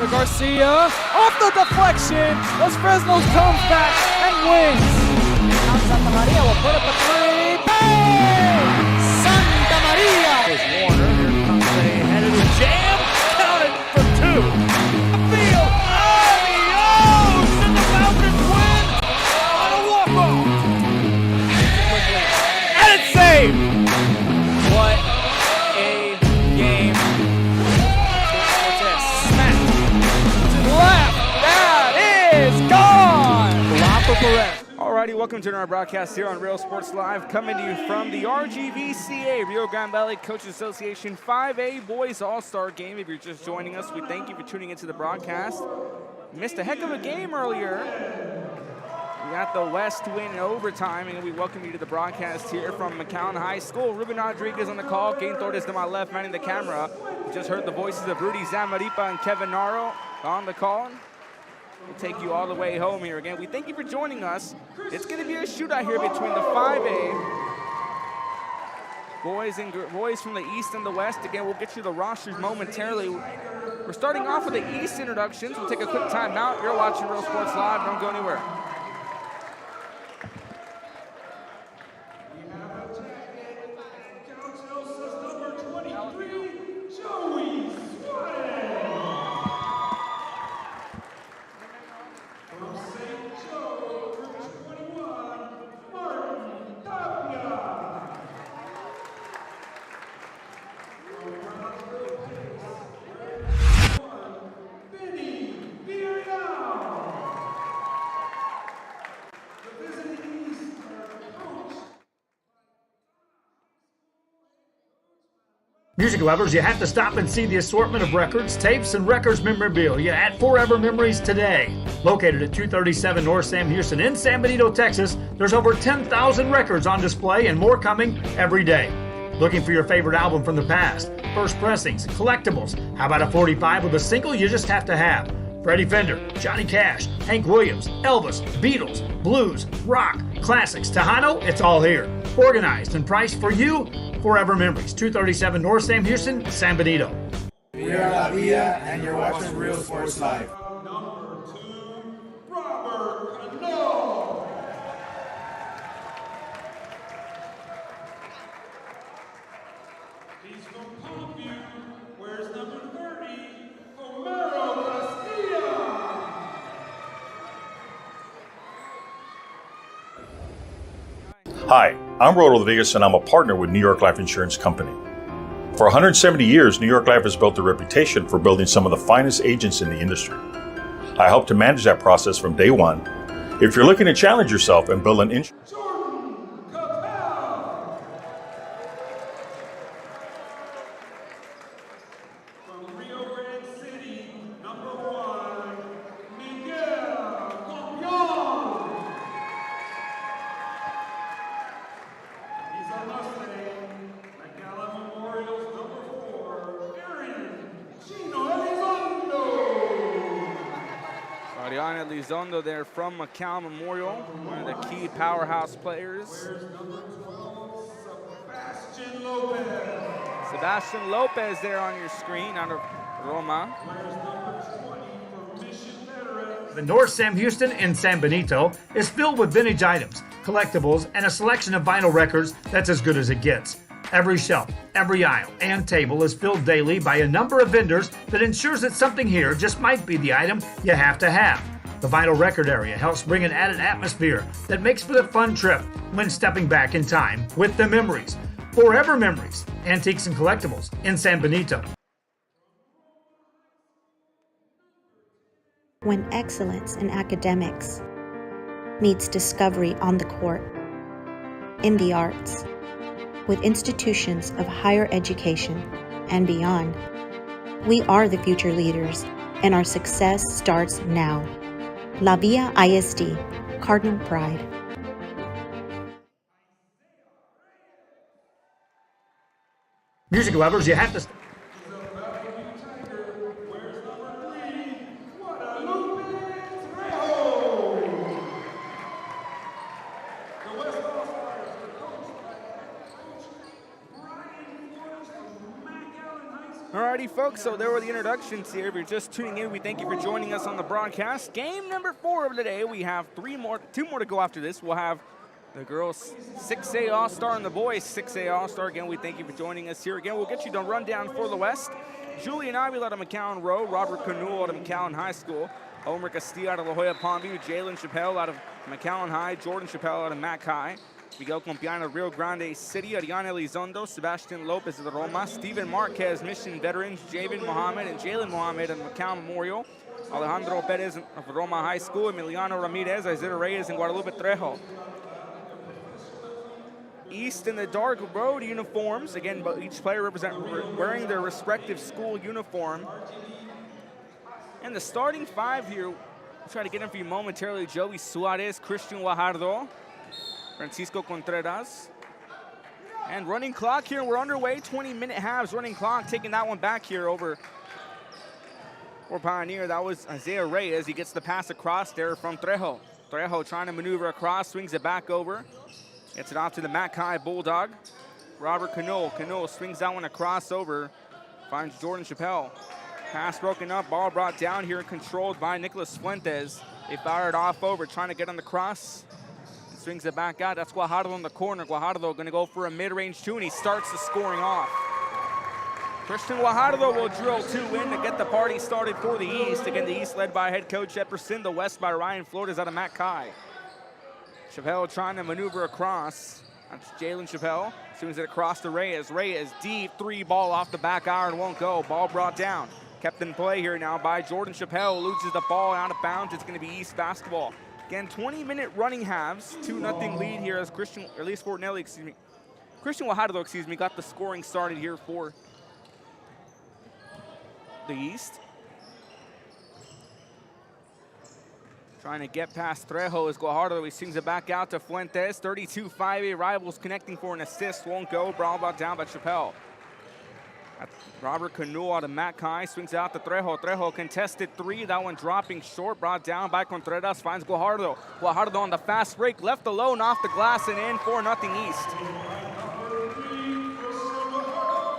to Garcia. Off the deflection. Los Fresnos comes back and wins. Now Santa Maria will put up a three. Bang! Santa Maria! Here's Warner. Here comes a headed jam. Counted for two. Field. Adios! And the Falcons win on a walk-off. And it's saved. What a game. Smack to the left. That is gone. Guapo Perez. Alrighty, welcome to our broadcast here on Real Sports Live, coming to you from the RGCVA, Rio Grande Valley Coaches Association 5A Boys All-Star Game. If you're just joining us, we thank you for tuning into the broadcast. Missed a heck of a game earlier. We got the West win in overtime, and we welcome you to the broadcast here from McAllen High School. Ruben Rodriguez on the call, Gain Torres to my left, manning the camera. We just heard the voices of Rudy Zamaripa and Kevin Naro on the call. We'll take you all the way home here again. We thank you for joining us. It's going to be a shootout here between the 5A boys from the East and the West. Again, we'll get you the rosters momentarily. We're starting off with the East introductions. We'll take a quick time out. You're watching Real Sports Live. Don't go anywhere. Music lovers, you have to stop and see the assortment of records, tapes, and records memorabilia at Forever Memories today. Located at 237 North Sam Houston in San Benito, Texas, there's over 10,000 records on display and more coming every day. Looking for your favorite album from the past, first pressings, collectibles, how about a 45 with a single you just have to have? Freddie Fender, Johnny Cash, Hank Williams, Elvis, Beatles, blues, rock, classics, Tejano, it's all here. Organized and priced for you, Forever Memories, 237 North Sam Houston, San Benito. We are La Villa, and you're watching Real Sports Live. Number 2, Robert Cano. He's from Palmview. Where's number 30, Homero Castilla? Hi, I'm Rodo Rodriguez, and I'm a partner with New York Life Insurance Company. For 170 years, New York Life has built a reputation for building some of the finest agents in the industry. I help to manage that process from day one. If you're looking to challenge yourself and build an insurance, From Rio Grande City, number 1, Miguel Campion. He's a Mustang. McAllen Memorial's number 4, Aaron Chino Elizondo. Ariana Elizondo there from McAllen Memorial, one of the key powerhouse players. Where's number 12, Sebastian Lopez. Sebastian Lopez there on your screen out of Roma. Where's number 20 for Mission Veterans? The North Sam Houston in San Benito is filled with vintage items, collectibles, and a selection of vinyl records that's as good as it gets. Every shelf, every aisle, and table is filled daily by a number of vendors that ensures that something here just might be the item you have to have. The vinyl record area helps bring an added atmosphere that makes for a fun trip when stepping back in time with the memories. Forever Memories, Antiques and Collectibles in San Benito. When excellence in academics meets discovery on the court, in the arts, with institutions of higher education and beyond, we are the future leaders, and our success starts now. La Villa ISD, Cardinal Pride. Music lovers, you have to... Where's number 3, Guadalupe Trejo. The West All-Stars are coached by Coach Brian Forrest from McAllen High School. Alrighty, Alrighty, folks, so there were the introductions here. If you're just tuning in, we thank you for joining us on the broadcast. Game number 4 of the day. We have two more to go after this. We'll have the girls 6A All-Star and the boys 6A All-Star. Again, we thank you for joining us here. Again, we'll get you the rundown for the West. Julian Ivey out of McAllen Road, Robert Canul out of McAllen High School, Omer Castillo out of La Jolla Palmview, Jalen Chappelle out of McAllen High, Jordan Chappelle out of Mac High, Miguel Compiano, Rio Grande City, Ariana Elizondo, Sebastian Lopez of the Roma, Steven Marquez, Mission Veterans, Javen Mohammed and Jalen Mohammed of McAllen Memorial, Alejandro Perez of Roma High School, Emiliano Ramirez, Isaiah Reyes, and Guadalupe Trejo. East in the dark road uniforms. Again, each player wearing their respective school uniform. And the starting 5 here, we'll try to get in for you momentarily. Joey Suarez, Christian Guajardo, Francisco Contreras. And running clock here, we're underway, 20-minute halves running clock, taking that one back here over for Pioneer. That was Isaiah Reyes. He gets the pass across there from Trejo. Trejo trying to maneuver across, swings it back over. Gets it off to the Mac High Bulldog. Robert Canul. Canul swings that one across over. Finds Jordan Chappelle. Pass broken up, ball brought down here and controlled by Nicholas Fuentes. They fire it off over, trying to get on the cross. Swings it back out. That's Guajardo in the corner. Guajardo going to go for a mid-range two, and he starts the scoring off. Christian Guajardo will drill 2 in to get the party started for the East. Again, the East led by head coach Epperson, the West by Ryan Flores out of Mac High. Chappelle trying to maneuver across. That's Jalen Chappelle. Swings it across to Reyes. Reyes, deep 3 ball off the back iron, won't go. Ball brought down. Kept in play here now by Jordan Chappelle. Loses the ball out of bounds. It's going to be East basketball. Again, 20-minute running halves. 2-0 lead here as Christian Guajardo, got the scoring started here for the East. Trying to get past Trejo is Guajardo. He swings it back out to Fuentes. 32-5A rivals connecting for an assist. Won't go. Ball brought down by Chappelle. Robert Canul out of Mac High. Swings out to Trejo. Trejo contested 3. That one dropping short. Brought down by Contreras. Finds Guajardo. Guajardo on the fast break. Left alone off the glass and in. 4-0 East.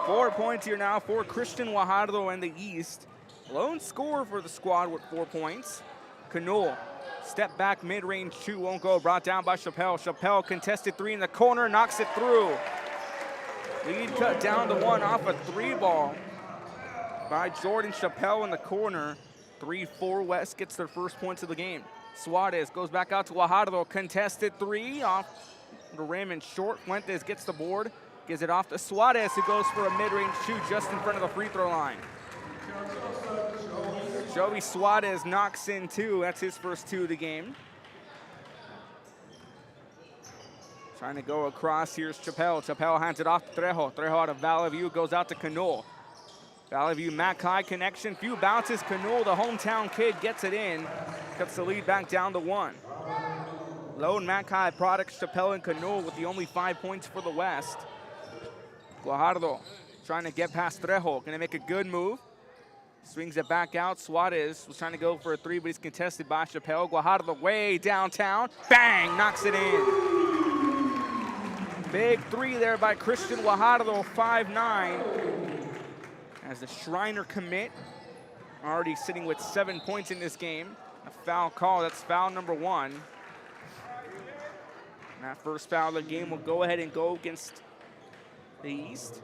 4 points here now for Christian Guajardo and the East. Lone scorer for the squad with 4 points. Canul. Step back, mid-range 2, won't go. Brought down by Chappelle. Chappelle contested 3 in the corner, knocks it through. Lead cut down to 1 off a 3 ball by Jordan Chappelle in the corner. 3-4 West gets their first points of the game. Suarez goes back out to Guajardo. Contested 3 off the rim and short. Fuentes gets the board. Gives it off to Suarez, who goes for a mid-range 2 just in front of the free throw line. Joey Suarez knocks in 2. That's his first 2 of the game. Trying to go across. Here's Chappelle. Chappelle hands it off to Trejo. Trejo out of Valley View goes out to Canul. Valley View Mac High connection. Few bounces. Canul, the hometown kid, gets it in. Cuts the lead back down to 1. Lone Mac High products, Chappelle and Canul with the only 5 points for the West. Guajardo trying to get past Trejo. Going to make a good move. Swings it back out. Suarez was trying to go for a 3, but he's contested by Chappelle. Guajardo way downtown. Bang! Knocks it in. Big 3 there by Christian Guajardo, 5'9". As the Shriner commit, already sitting with 7 points in this game. A foul call. That's foul number 1. And that first foul of the game will go ahead and go against the East.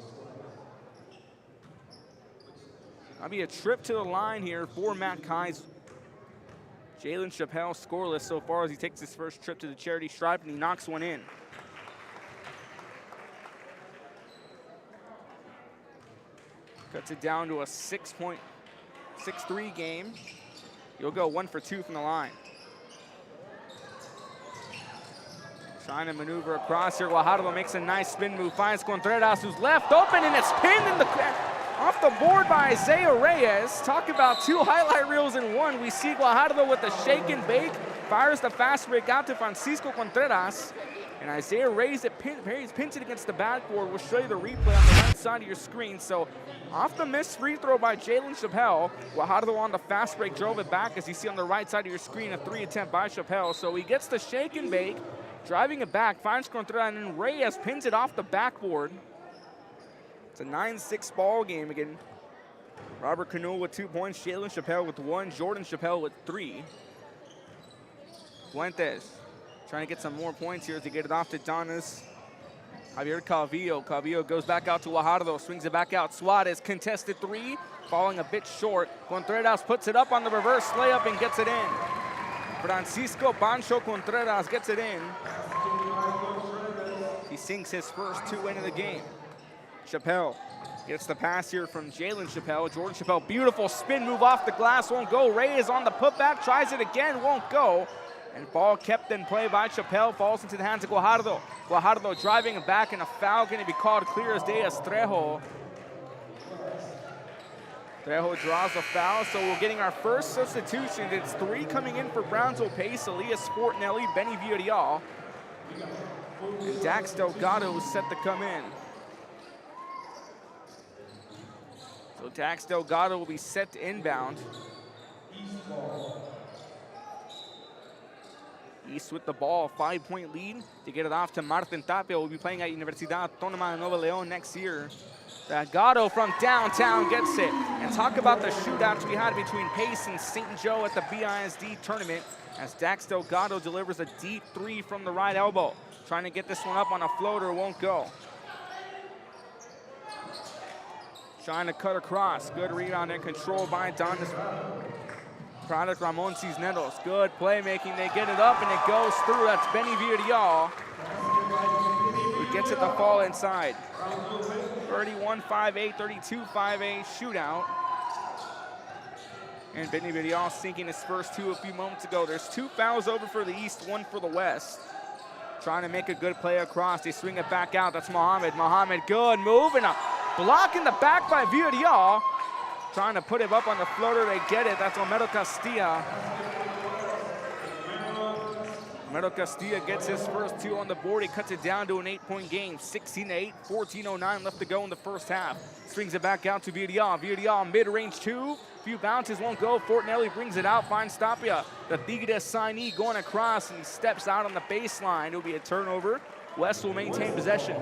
That'll be a trip to the line here for Mac High's Jalen Chappelle, scoreless so far as he takes his first trip to the charity stripe, and he knocks one in. Cuts it down to a 6-3 game. You'll go 1 for 2 from the line. Trying to maneuver across here. Guajardo makes a nice spin move. Finds Contreras, who's left open, and it's pinned in the off the board by Isaiah Reyes. Talk about 2 highlight reels in 1. We see Guajardo with the shake and bake. Fires the fast break out to Francisco Contreras. And Isaiah Reyes pins it against the backboard. We'll show you the replay on the right side of your screen. So off the missed free throw by Jalen Chappelle. Guajardo on the fast break drove it back, as you see on the right side of your screen, a 3 attempt by Chappelle. So he gets the shake and bake, driving it back, finds Contreras, and then Reyes pins it off the backboard. It's a 9-6 ball game again. Robert Canoe with 2 points, Jalen Chappelle with 1, Jordan Chappelle with 3. Fuentes trying to get some more points here to get it off to Donis. Javier Calvillo. Calvillo goes back out to Guajardo, swings it back out. Suarez, contested 3, falling a bit short. Contreras puts it up on the reverse layup and gets it in. Francisco Pancho Contreras gets it in. He sinks his first 2 into the game. Chappelle gets the pass here from Jalen Chappelle. Jordan Chappelle, beautiful spin move off the glass, won't go. Ray is on the putback, tries it again, won't go. And ball kept in play by Chappelle, falls into the hands of Guajardo. Guajardo driving back, and a foul going to be called clear as day as Trejo. Trejo draws a foul, so we're getting our first substitution. It's 3 coming in for Brownsville Pace, Elias Sportinelli, Benny Villarreal. And Dax Delgado is set to come in. So Dax Delgado will be set to inbound. East with the ball, 5-point lead to get it off to Martin Tapia. Will be playing at Universidad Autónoma de Nuevo León next year. Delgado from downtown gets it. And talk about the shootouts we had between Pace and St. Joe at the BISD tournament as Dax Delgado delivers a deep 3 from the right elbow. Trying to get this one up on a floater, won't go. Trying to cut across. Good rebound and control by Donis. Product Ramon Cisneros. Good playmaking. They get it up and it goes through. That's Benny Villarreal, who gets it to fall inside. 31-5-8, 32-5-8 shootout. And Benny Villarreal sinking his first 2 a few moments ago. There's 2 fouls over for the East, 1 for the West. Trying to make a good play across. They swing it back out. That's Mohamed. Mohamed, good move and a block in the back by Villarreal. Trying to put it up on the floater, they get it. That's Homero Castilla. Homero Castilla gets his first 2 on the board. He cuts it down to an 8-point game. 16-8, 14:09 left to go in the first half. Swings it back out to Villarreal. Villarreal mid-range 2. Few bounces won't go. Fortinelli brings it out, finds Tapia. The Tigres signee going across, and he steps out on the baseline. It'll be a turnover. West will maintain possession.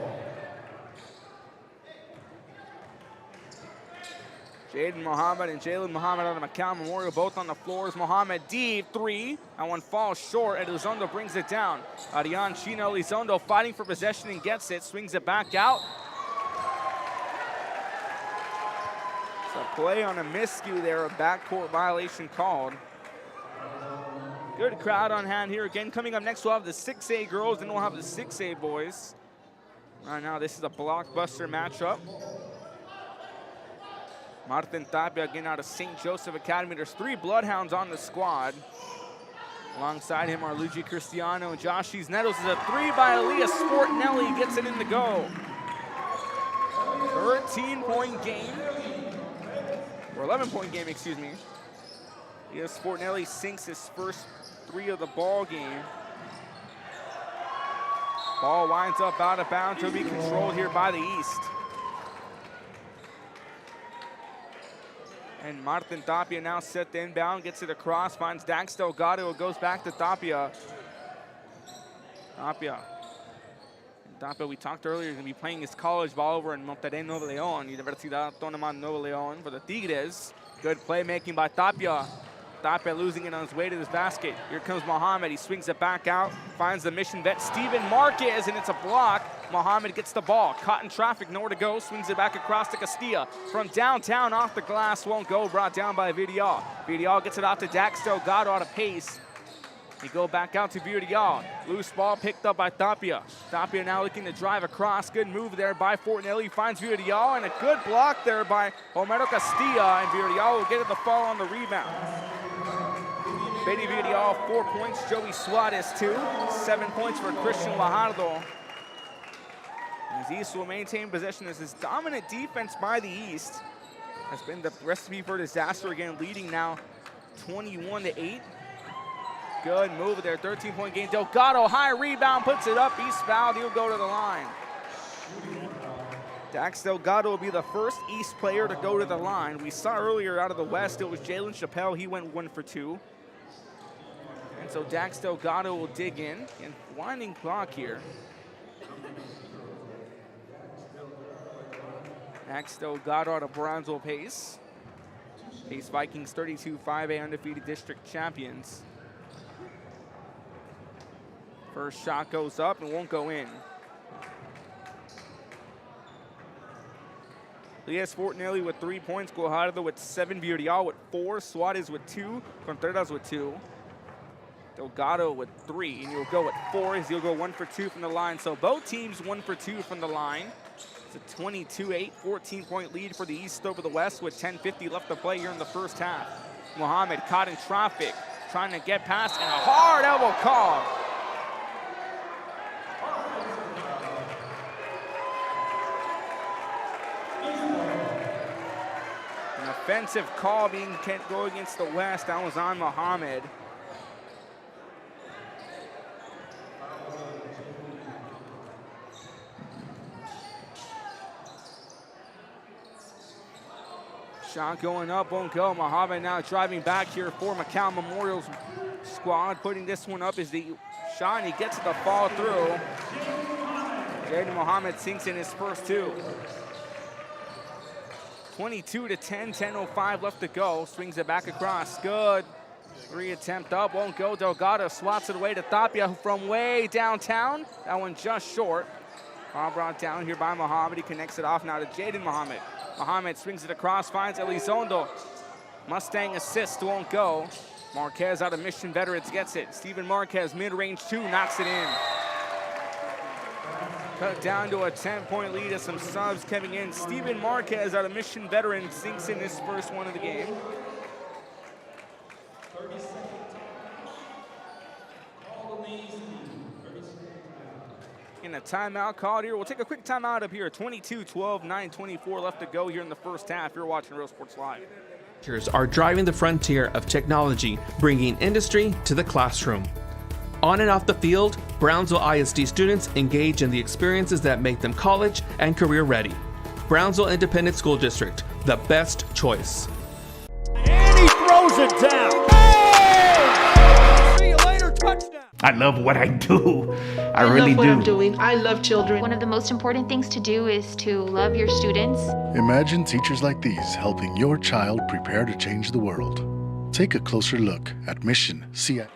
Jaden Mohamed and Jalen Mohamed out of McCown Memorial, both on the floors. Mohamed deep 3. That one falls short, and Elizondo brings it down. Arian Chino Elizondo fighting for possession and gets it. Swings it back out. It's a play on a miscue there, a backcourt violation called. Good crowd on hand here. Again, coming up next, we'll have the 6A girls, then we'll have the 6A boys. Right now, this is a blockbuster matchup. Martin Tapia again out of St. Joseph Academy. There's 3 Bloodhounds on the squad. Alongside him are Luigi Cristiano and Josh Cisneros. Is a 3 by Elias Sportinelli. Gets it in the go. 13-point game. Or 11-point game, excuse me. Elias Sportinelli sinks his first 3 of the ball game. Ball winds up out of bounds. Will be controlled here by the East. And Martin Tapia now set to inbound, gets it across, finds Dax Delgado, it goes back to Tapia. Tapia, we talked earlier, is going to be playing his college ball over in Monterrey, Nuevo León, Universidad Autónoma de Nuevo León for the Tigres. Good playmaking by Tapia. Tapia losing it on his way to his basket. Here comes Mohamed, he swings it back out, finds the mission vet Steven Marquez, and it's a block. Mohamed gets the ball, caught in traffic, nowhere to go, swings it back across to Castilla. From downtown, off the glass, won't go, brought down by Villarreal. Villarreal gets it out to Dax Delgado out of pace. He go back out to Villarreal. Loose ball picked up by Tapia. Tapia now looking to drive across. Good move there by Fortinelli. Finds Villarreal, and a good block there by Homero Castilla, and Villarreal will get it the fall on the rebound. Benny Villarreal, 4 points. Joey Suarez, 2. 7 points for Christian Guajardo. As East will maintain possession as this dominant defense by the East has been the recipe for disaster again, leading now 21-8. Good move there, 13-point game. Delgado, high rebound, puts it up. East fouled, he'll go to the line. Dax Delgado will be the first East player to go to the line. We saw earlier out of the West, it was Jalen Chappelle. He went 1 for 2. And so Dax Delgado will dig in, and winding clock here. Dax Delgado out of Brownsville Pace. Ace Vikings 32 5A undefeated district champions. First shot goes up and won't go in. Elias Fortinelli with 3 points, Guajardo with 7, Villarreal with 4, Suarez with 2, Contreras with 2, Delgado with 3, and you'll go with 4 as you'll go 1 for 2 from the line. So both teams 1 for 2 from the line. It's a 22-8, 14-point lead for the East over the West with 10:50 left to play here in the first half. Mohammed caught in traffic, trying to get past, and a hard elbow call. An offensive call being go against the West. That was on Mohammed. Shot going up, won't go. Mohammed now driving back here for McCown Memorial's squad. Putting this one up is the shot, and he gets it to fall through. Jaden Mohammed sinks in his first 2. 22-10, 10:05 left to go. Swings it back across, good. 3 attempt up, won't go. Delgado swats it away to Tapia from way downtown. That one just short. All brought down here by Mohammed. He connects it off now to Jaden Mohammed. Mohammed swings it across, finds Elizondo. Mustang assist, won't go. Marquez out of Mission Veterans gets it. Steven Marquez, mid-range 2, knocks it in. Cut down to a 10-point lead as some subs coming in. Steven Marquez out of Mission Veterans sinks in his first one of the game. 30 seconds. All the names team. 30 seconds. In a timeout called here. We'll take a quick timeout up here. 22-12, 9:24 left to go here in the first half. You're watching Real Sports Live. Are driving the frontier of technology, bringing industry to the classroom. On and off the field, Brownsville ISD students engage in the experiences that make them college and career ready. Brownsville Independent School District, the best choice. And he throws it down. Hey! See you later, touchdown. I love what I do. I really love what do. I'm doing. I love children. One of the most important things to do is to love your students. Imagine teachers like these helping your child prepare to change the world. Take a closer look at Mission CI.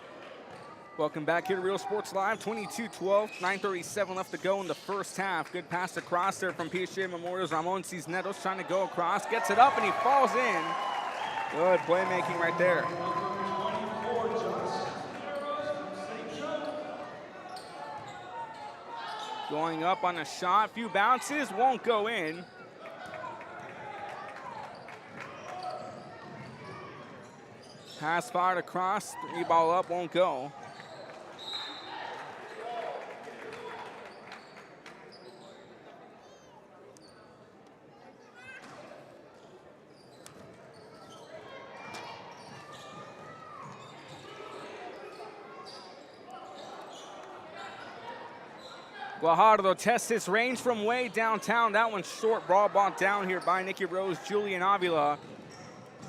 Welcome back here to Real Sports Live. 22-12, 9:37 left to go in the first half. Good pass across there from PHA Memorial's Ramon Cisneros trying to go across. Gets it up and he falls in. Good playmaking right there. Going up on a shot, few bounces, won't go in. Pass fired across, 3 ball up, won't go. Guajardo tests his range from way downtown. That one's short, ball bought down here by Nicky Rose, Julian Avila.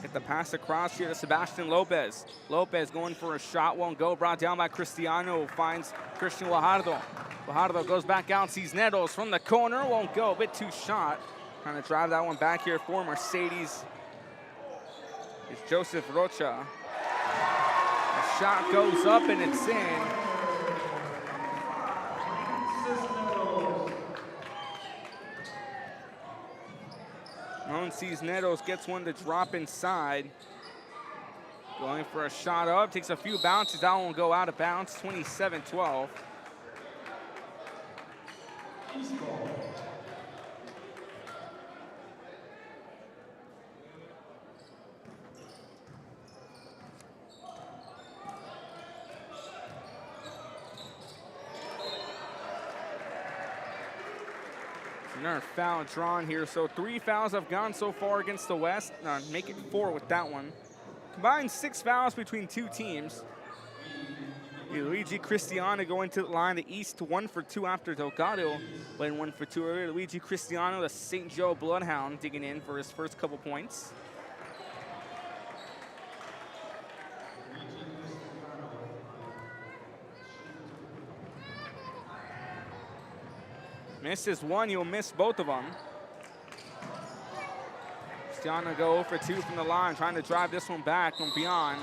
Get the pass across here to Sebastian Lopez. Lopez going for a shot, won't go. Brought down by Cristiano, finds Christian Guajardo. Guajardo goes back out, sees Nettles from the corner, won't go. A bit too shot. Trying to drive that one back here for Mercedes. It's Joseph Rocha. The shot goes up and it's in. Cisneros gets one to drop inside. Going for a shot up, takes a few bounces. That one will go out of bounds, 27-12. Another foul drawn here, so 3 fouls have gone so far against the West. Make it 4 with that one. Combined 6 fouls between 2 teams. Luigi Cristiano going to the line. The East 1 for 2 after Delgado went 1 for 2 earlier. Luigi Cristiano, the St. Joe Bloodhound, digging in for his first couple points. Misses one, you'll miss both of them. Cristiano go for 2 from the line, trying to drive this one back from beyond.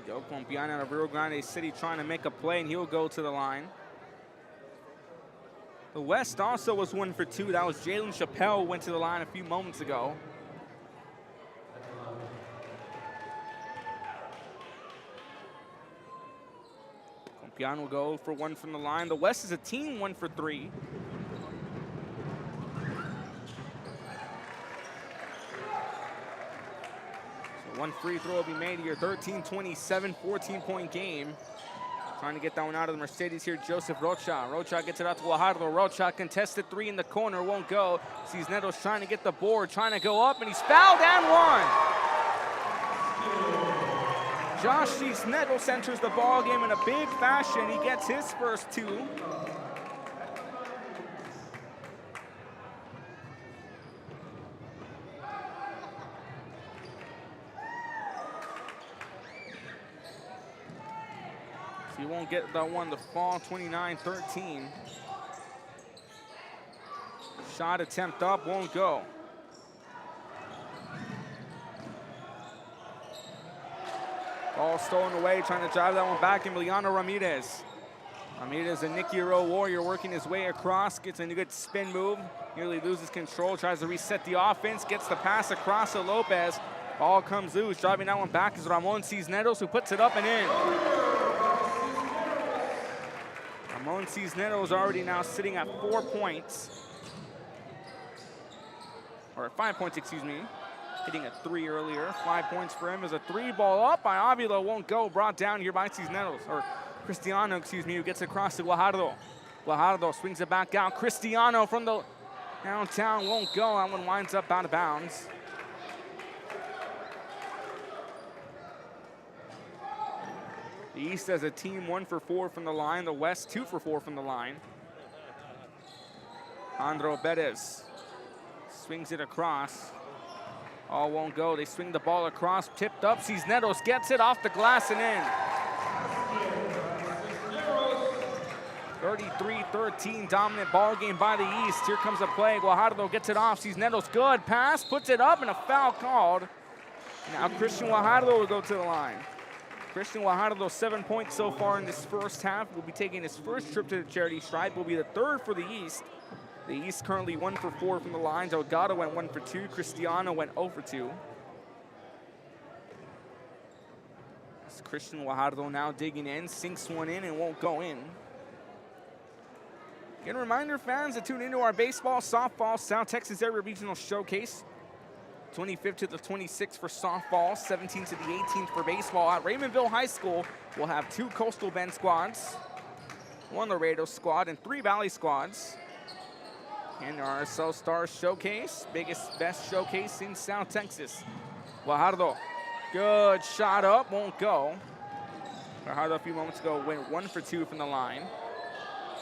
Go from beyond out of Rio Grande City, trying to make a play, and he'll go to the line. The West also was 1 for 2. That was Jalen Chappelle, went to the line a few moments ago. Compián will go for 1 from the line. The West is a team 1 for 3. So 1 free throw will be made here. 13-27, 14-point game. Trying to get that one out of the Mercedes here, Joseph Rocha. Rocha gets it out to Guajardo. Rocha contested 3 in the corner, won't go. Cisneros trying to get the board, trying to go up, and he's fouled and 1. Josh Cisneros enters the ball game in a big fashion. He gets his first 2. He won't get that one to fall. 29-13. Shot attempt up, won't go. Ball stolen away, trying to drive that one back. Emiliano Ramirez. Ramirez, a Nicky Rowe warrior, working his way across, gets a good spin move. Nearly loses control, tries to reset the offense, gets the pass across to Lopez. Ball comes loose, driving that one back is Ramon Cisneros, who puts it up and in. Ramon Cisneros already now sitting at 4 points. Or at 5 points, excuse me. Hitting a 3 earlier. 5 points for him as a 3 ball up by Avila, won't go. Brought down here by Cisneros, or Cristiano, excuse me, who gets across to Guajardo. Guajardo swings it back out. Cristiano from the downtown, won't go. That one winds up out of bounds. The East as a team 1 for 4 from the line. The West 2 for 4 from the line. Andro Perez swings it across. All won't go. They swing the ball across, tipped up. Cisneros gets it off the glass and in. 33-13, dominant ball game by the East. Here comes a play. Guajardo gets it off. Cisneros, good pass, puts it up, and a foul called. Now Christian Guajardo will go to the line. Christian Guajardo, 7 points so far in this first half. Will be taking his first trip to the charity stripe. Will be the 3rd for the East. The East currently 1 for 4 from the lines. Delgado went 1 for 2. Cristiano went 0 for 2. It's Christian Guajardo now digging in, sinks one in and won't go in. Again, a reminder, fans, to tune into our baseball, softball, South Texas Area Regional Showcase. 25th to the 26th for softball, 17th to the 18th for baseball. At Raymondville High School, we'll have 2 Coastal Bend squads, 1 Laredo squad, and 3 Valley squads. And our South Star Showcase, best showcase in South Texas. Guajardo, good shot up, won't go. Guajardo a few moments ago went 1 for 2 from the line.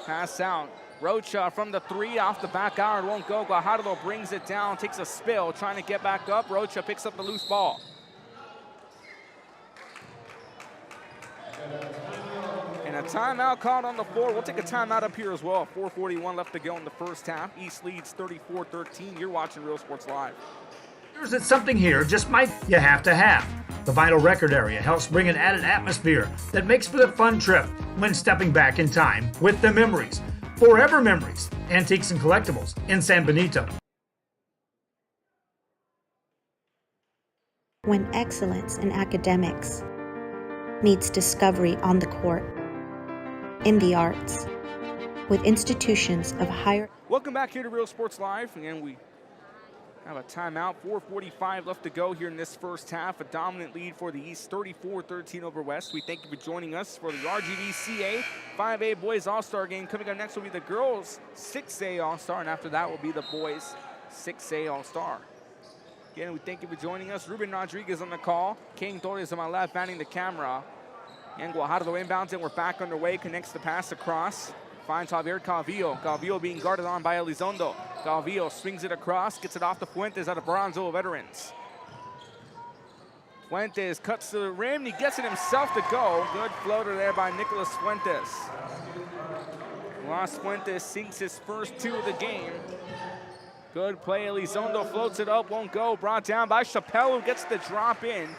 Pass out. Rocha from the 3 off the back iron, won't go. Guajardo brings it down, takes a spill, trying to get back up. Rocha picks up the loose ball. And a timeout called on the floor. We'll take a timeout up here as well. 4:41 left to go in the first half. East leads 34-13. You're watching Real Sports Live. There's something here just might you have to have. The vinyl record area helps bring an added atmosphere that makes for the fun trip when stepping back in time with the memories. Forever Memories, Antiques and Collectibles in San Benito. When excellence in academics meets discovery on the court, in the arts, with institutions of higher... Welcome back here to Real Sports Live. Again, we have a timeout. 4:45 left to go here in this first half. A dominant lead for the East, 34-13 over West. We thank you for joining us for the RGCVA 5A Boys All-Star Game. Coming up next will be the girls 6A All-Star, and after that will be the boys 6A All-Star. Again, we thank you for joining us. Ruben Rodriguez on the call. King Torres on my left, manning the camera. And Guajardo inbounds, and we're back underway. Connects the pass across. Finds Javier Calvillo. Calvillo being guarded on by Elizondo. Calvillo swings it across, gets it off the Fuentes out of Bronzo Veterans. Fuentes cuts to the rim. He gets it himself to go. Good floater there by Nicolas Fuentes. Las Fuentes sinks his first 2 of the game. Good play. Elizondo floats it up, won't go. Brought down by Chappelle, who gets the drop in.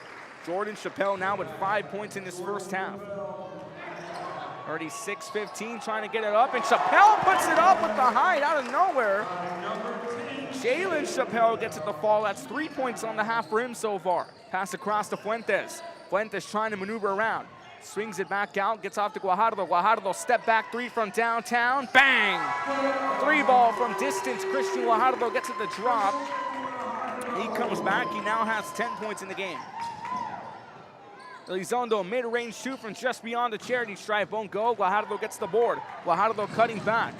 Jordan Chappelle now with 5 points in this first half. Already 6-15, trying to get it up, and Chappelle puts it up with the height out of nowhere. Jalen Chappelle gets it to fall. That's 3 points on the half for him so far. Pass across to Fuentes. Fuentes trying to maneuver around. Swings it back out, gets off to Guajardo. Guajardo step back 3 from downtown. Bang! 3 ball from distance. Christian Guajardo gets it to drop. He comes back. He now has 10 points in the game. Elizondo mid-range shoot from just beyond the charity stripe. Won't go. Guajardo gets the board. Guajardo cutting back.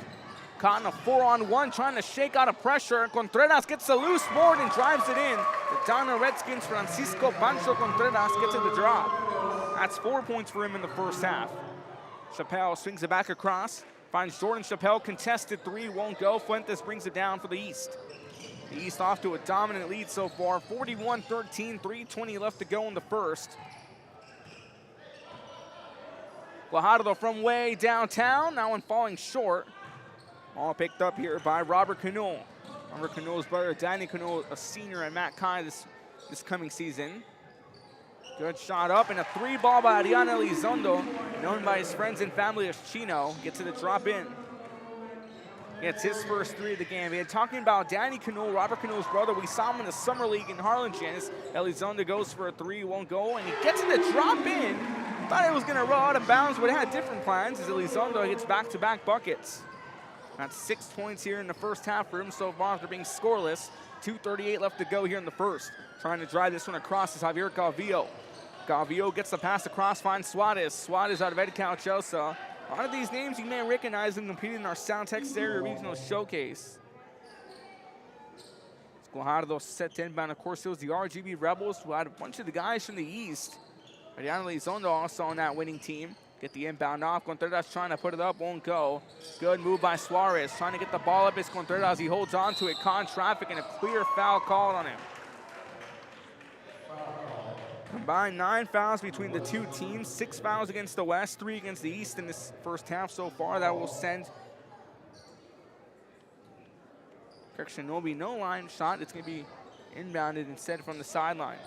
Caught in a 4-on-1, trying to shake out of pressure. Contreras gets a loose board and drives it in. The Donna Redskins, Francisco Pancho Contreras gets it to drop. That's 4 points for him in the first half. Chappelle swings it back across. Finds Jordan Chappelle, contested 3, won't go. Fuentes brings it down for the East. The East off to a dominant lead so far. 41-13, 3:20 left to go in the first. Guajardo from way downtown, now one falling short. All picked up here by Robert Cano. Robert Cano's brother, Danny Cano, a senior at Matt Kai this coming season. Good shot up, and a 3 ball by Ariana Elizondo, known by his friends and family as Chino. Gets it to drop in. Gets his first 3 of the game. We had talking about Danny Cano, Robert Cano's brother. We saw him in the summer league in Harlingen. Elizondo goes for a 3, won't go, and he gets it to drop in. Thought it was going to roll out of bounds, but it had different plans as Elizondo hits back-to-back buckets. That's 6 points here in the first half for him so far after being scoreless. 2:38 left to go here in the first. Trying to drive this one across is Javier Galvillo. Galvillo gets the pass across, finds Suarez. Suarez out of Ed Calchosa. A lot of these names you may recognize them competing in our Sound Texas Area Regional Showcase. Guajardo set to inbound. Of course, it was the RGB Rebels who had a bunch of the guys from the East. Ariana Elizondo also on that winning team. Get the inbound off. Contreras trying to put it up, won't go. Good move by Suarez. Trying to get the ball up is Contreras. He holds on to it. Con traffic and a clear foul called on him. Combined 9 fouls between the 2 teams. 6 fouls against the West, 3 against the East in this first half so far. That will send Shinobi no line shot. It's going to be inbounded instead from the sideline.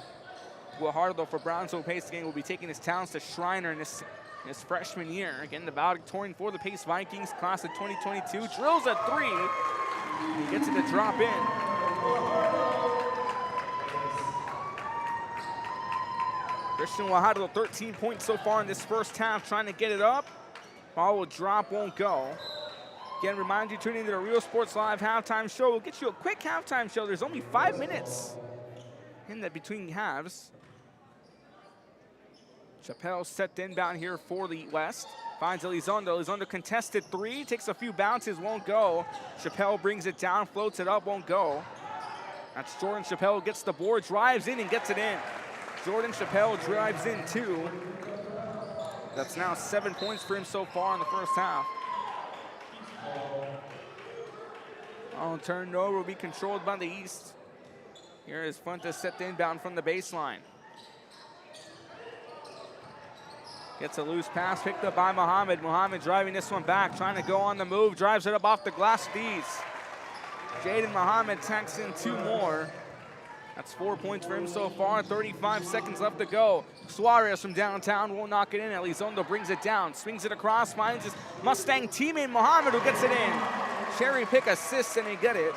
Guajardo for Brownsville pace game will be taking his talents to Schreiner in his freshman year. Again, the valedictorian for the Pace Vikings, class of 2022. Drills a 3. He gets it to drop in. Christian Guajardo, 13 points so far in this first half, trying to get it up. Ball will drop, won't go. Again, remind you, tune into the Real Sports Live halftime show. We'll get you a quick halftime show. There's only 5 minutes in the between halves. Chappelle set the inbound here for the West. Finds Elizondo. Elizondo contested 3. Takes a few bounces, won't go. Chappelle brings it down, floats it up, won't go. That's Jordan Chappelle, gets the board, drives in and gets it in. Jordan Chappelle drives in 2. That's now 7 points for him so far in the first half. All turned over will be controlled by the East. Here is Fuentes set the inbound from the baseline. Gets a loose pass, picked up by Muhammad. Muhammad driving this one back, trying to go on the move, drives it up off the glass of these. Jaden Muhammad tacks in 2 more. That's 4 points for him so far, 35 seconds left to go. Suarez from downtown won't knock it in. Elizondo brings it down, swings it across, finds his Mustang teammate Muhammad who gets it in. Cherry pick assists and they get it.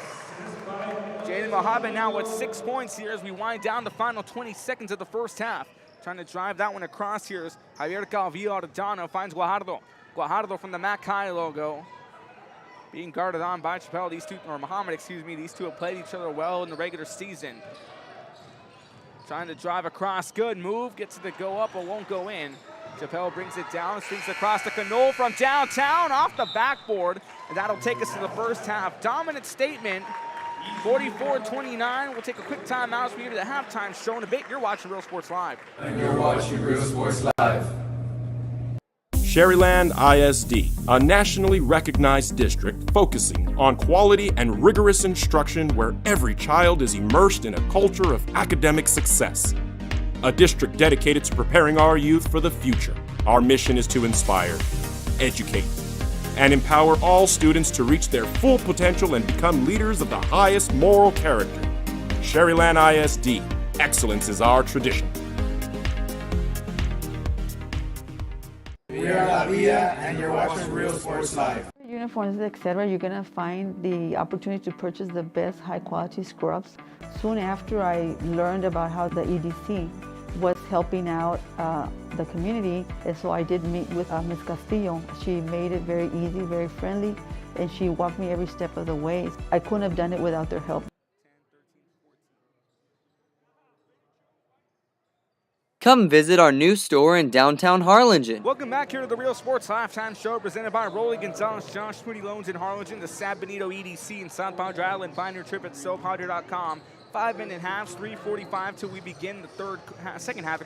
Jaden Muhammad now with 6 points here as we wind down the final 20 seconds of the first half. Trying to drive that one across here is Javier Calvillo out of Dono, finds Guajardo. Guajardo from the Matt Kai logo. Being guarded on by Chappelle, these two, or Muhammad, excuse me, these two have played each other well in the regular season. Trying to drive across, good move, gets it to go up but won't go in. Chappelle brings it down, swings across to Cano from downtown, off the backboard, and that'll take us to the first half. Dominant statement, 44-29. We'll take a quick timeout as we get to the halftime show in a bit. You're watching Real Sports Live. And you're watching Real Sports Live. Sherryland ISD, a nationally recognized district focusing on quality and rigorous instruction where every child is immersed in a culture of academic success. a district dedicated to preparing our youth for the future. Our mission is to inspire, educate, and empower all students to reach their full potential and become leaders of the highest moral character. Sherryland ISD, excellence is our tradition. We are La Villa, and you're watching Real Sports Live. Uniforms, etc., you're going to find the opportunity to purchase the best high-quality scrubs. Soon after I learned about how the EDC was helping out the community, and so I did meet with Ms. Castillo. She made it very easy, very friendly, and she walked me every step of the way. I couldn't have done it without their help. Come visit our new store in downtown Harlingen. Welcome back here to the Real Sports Halftime Show, presented by Rolly Gonzalez, Josh Moody Loans in Harlingen, the San Benito EDC in South Padre Island. Find your trip at SoPadre.com. 5-minute halves, 3:45 till we begin the second half.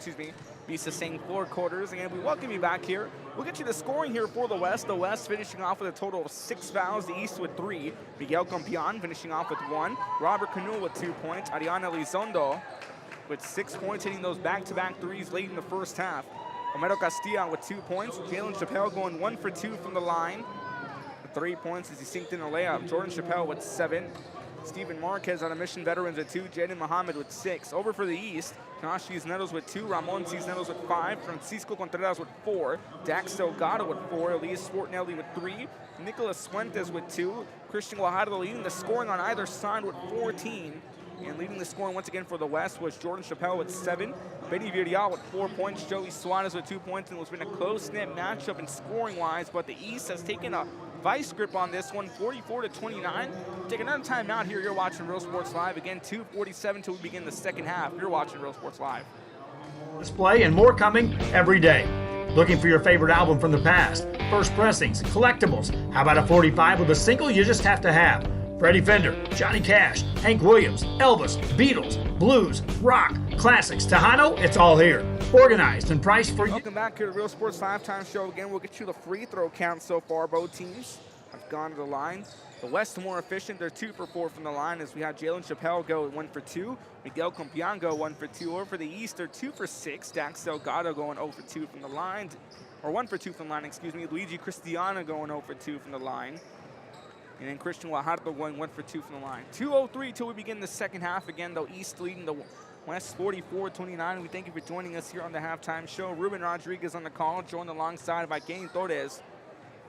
Be sustained 4 quarters, and we welcome you back here. We'll get you the scoring here for the West. The West finishing off with a total of 6 fouls. The East with 3. Miguel Campion finishing off with 1. Robert Canu with 2 points. Ariana Elizondo with 6 points, hitting those back-to-back threes late in the first half. Homero Castilla with 2 points. Jalen Chappelle going 1 for 2 from the line with 3 points as he synced in a layup. Jordan Chappelle with 7. Stephen Marquez on a mission veterans at 2. Jaden Muhammad with 6. Over for the East, Josh Cisneros with 2. Ramon Cisneros with 5. Francisco Contreras with 4. Dax Delgado with 4. Elias Sportnelli with 3. Nicolas Fuentes with 2. Christian Guajardo leading the scoring on either side with 14. And leading the scoring once again for the West was Jordan Chappelle with 7. Benny Villarreal with 4 points. Joey Suarez with 2 points. And it's been a close-knit matchup in scoring-wise, but the East has taken a vice grip on this one, 44-29. Take another time out here. You're watching Real Sports Live. Again, 2:47 till we begin the second half. You're watching Real Sports Live. Display and more coming every day. Looking for your favorite album from the past? First pressings, collectibles. How about a 45 with a single you just have to have? Freddie Fender, Johnny Cash, Hank Williams, Elvis, Beatles, blues, rock, classics, Tejano, it's all here. Organized and priced for you. Welcome back here to the Real Sports Halftime Show. Again, we'll get you the free throw count so far. Both teams have gone to the line. The West more efficient. They're 2 for 4 from the line as we have Jalen Chappelle go 1 for 2. Miguel Campion go 1 for 2. Over for the East, they're 2 for 6. Dax Delgado going 0 for 2 from the line. Or 1 for 2 from the line, excuse me. Luigi Cristiano going 0 for 2 from the line. And then Christian Guajardo going 1 for 2 from the line. 2:03 till we begin the second half. Again, though, East leading the West 44-29. We thank you for joining us here on the halftime show. Ruben Rodriguez on the call, joined alongside by Gain Torres.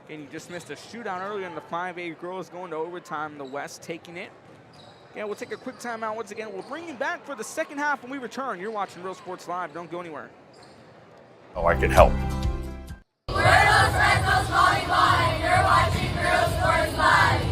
And you just missed a shootout earlier in the 5A girls going to overtime. The West taking it. Yeah, we'll take a quick timeout once again. We'll bring you back for the second half when we return. You're watching Real Sports Live. Don't go anywhere. Oh, I can help. We're Los Fresnos Volleyball, and you're watching Real Sports Live.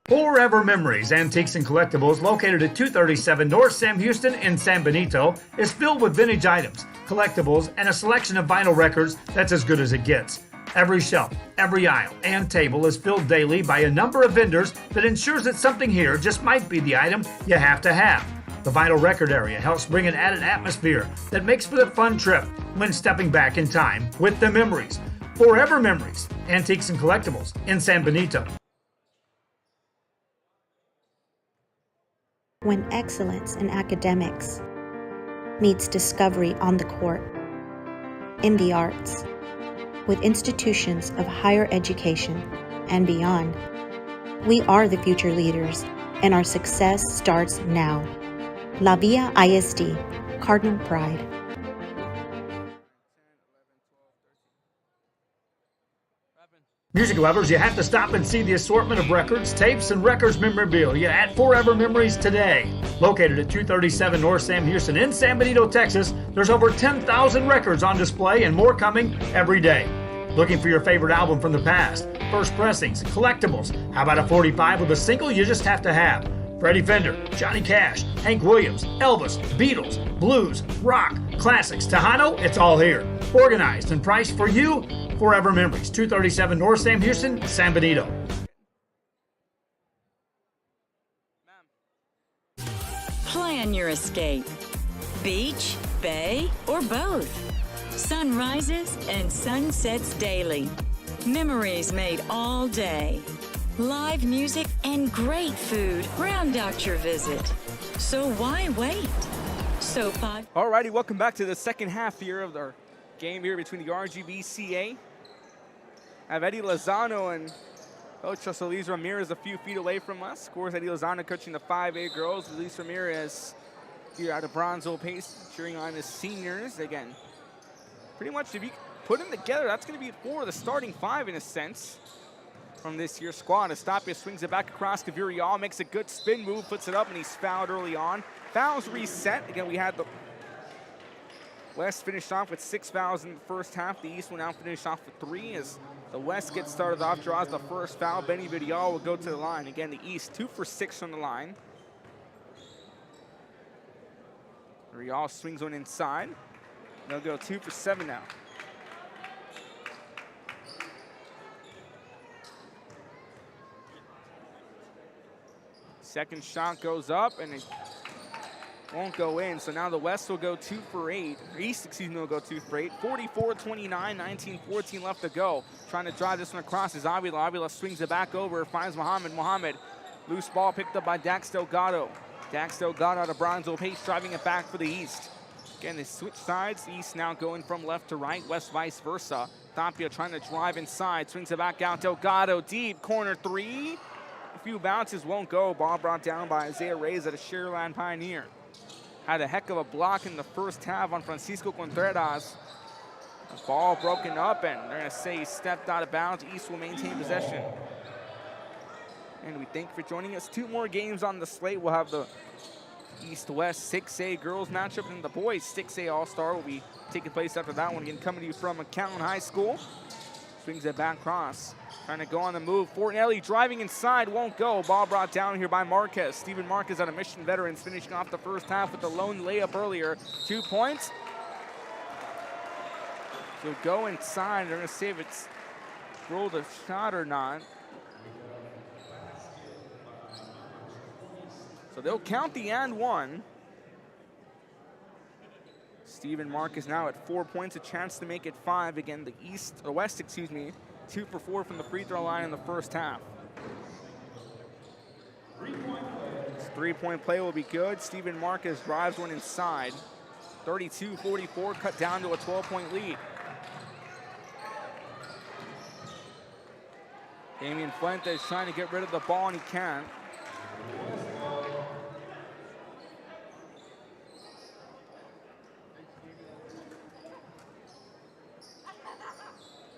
Forever Memories, Antiques and Collectibles, located at 237 North Sam Houston in San Benito, is filled with vintage items, collectibles, and a selection of vinyl records that's as good as it gets. Every shelf, every aisle, and table is filled daily by a number of vendors that ensures that something here just might be the item you have to have. The vinyl record area helps bring an added atmosphere that makes for the fun trip when stepping back in time with the memories. Forever Memories, Antiques and Collectibles in San Benito. When excellence in academics meets discovery on the court, in the arts, with institutions of higher education and beyond, we are the future leaders, and our success starts now. La Villa ISD, Cardinal Pride. Music lovers, you have to stop and see the assortment of records, tapes, and records memorabilia at Forever Memories today. Located at 237 North Sam Houston in San Benito, Texas, there's over 10,000 records on display and more coming every day. Looking for your favorite album from the past? First pressings, collectibles. How about a 45 with a single you just have to have? Freddie Fender, Johnny Cash, Hank Williams, Elvis, Beatles, blues, rock, classics, Tejano, it's all here. Organized and priced for you. Forever Memories, 237 North Sam Houston, San Benito. Plan your escape. Beach, bay, or both. Sunrises and sunsets daily. Memories made all day. Live music and great food round out your visit. So why wait? Alrighty, welcome back to the second half here of our game here between the RGCVA. I have Eddie Lozano and Coach Elise Ramirez a few feet away from us. Of course, Eddie Lozano coaching the 5A girls. Elise Ramirez here out of Bronzeville Pace, cheering on the seniors. Again, pretty much if you put them together, that's going to be 4 of the starting 5 in a sense from this year's squad. Estapia swings it back across to Virial, makes a good spin move, puts it up, and he's fouled early on. Fouls reset. Again, we had the West finished off with 6 fouls in the first half. The East will now finish off with 3 as the West gets started off, draws the first foul. Benny Virial will go to the line. Again, the East 2 for 6 from the line. Virial swings one inside. They'll go 2 for 7 now. Second shot goes up and it won't go in. So now the West will go 2 for 8. East, excuse me, will go 2 for 8. 44-29, 19-14 left to go. Trying to drive this one across is Avila. Avila swings it back over, finds Muhammad. Muhammad, loose ball picked up by Dax Delgado. Dax Delgado out of Bronzeville Pace, driving it back for the East. Again, they switch sides. East now going from left to right, West vice versa. Tapia trying to drive inside, swings it back out. Delgado deep, corner 3. A few bounces won't go. Ball brought down by Isaiah Reyes at a Shareland Pioneer. Had a heck of a block in the first half on Francisco Contreras. The ball broken up, and they're going to say he stepped out of bounds. East will maintain possession. And we thank you for joining us. 2 more games on the slate. We'll have the East-West 6A girls matchup, and the boys 6A All-Star will be taking place after that one. Again, coming to you from McAllen High School. Swings it back cross. Trying to go on the move. Fortinelli driving inside, won't go. Ball brought down here by Marquez. Steven Marquez out of Mission Veterans, finishing off the first half with the lone layup earlier. 2 points. So go inside. They're going to see if it's rolled a shot or not. So they'll count the and 1. Steven Marquez now at 4 points, a chance to make it 5. Again, the West, excuse me, 2 for 4 from the free throw line in the first half. This 3-point play will be good. Steven Marquez drives one inside. 32-44, cut down to a 12-point lead. Damian Fuentes trying to get rid of the ball, and he can't.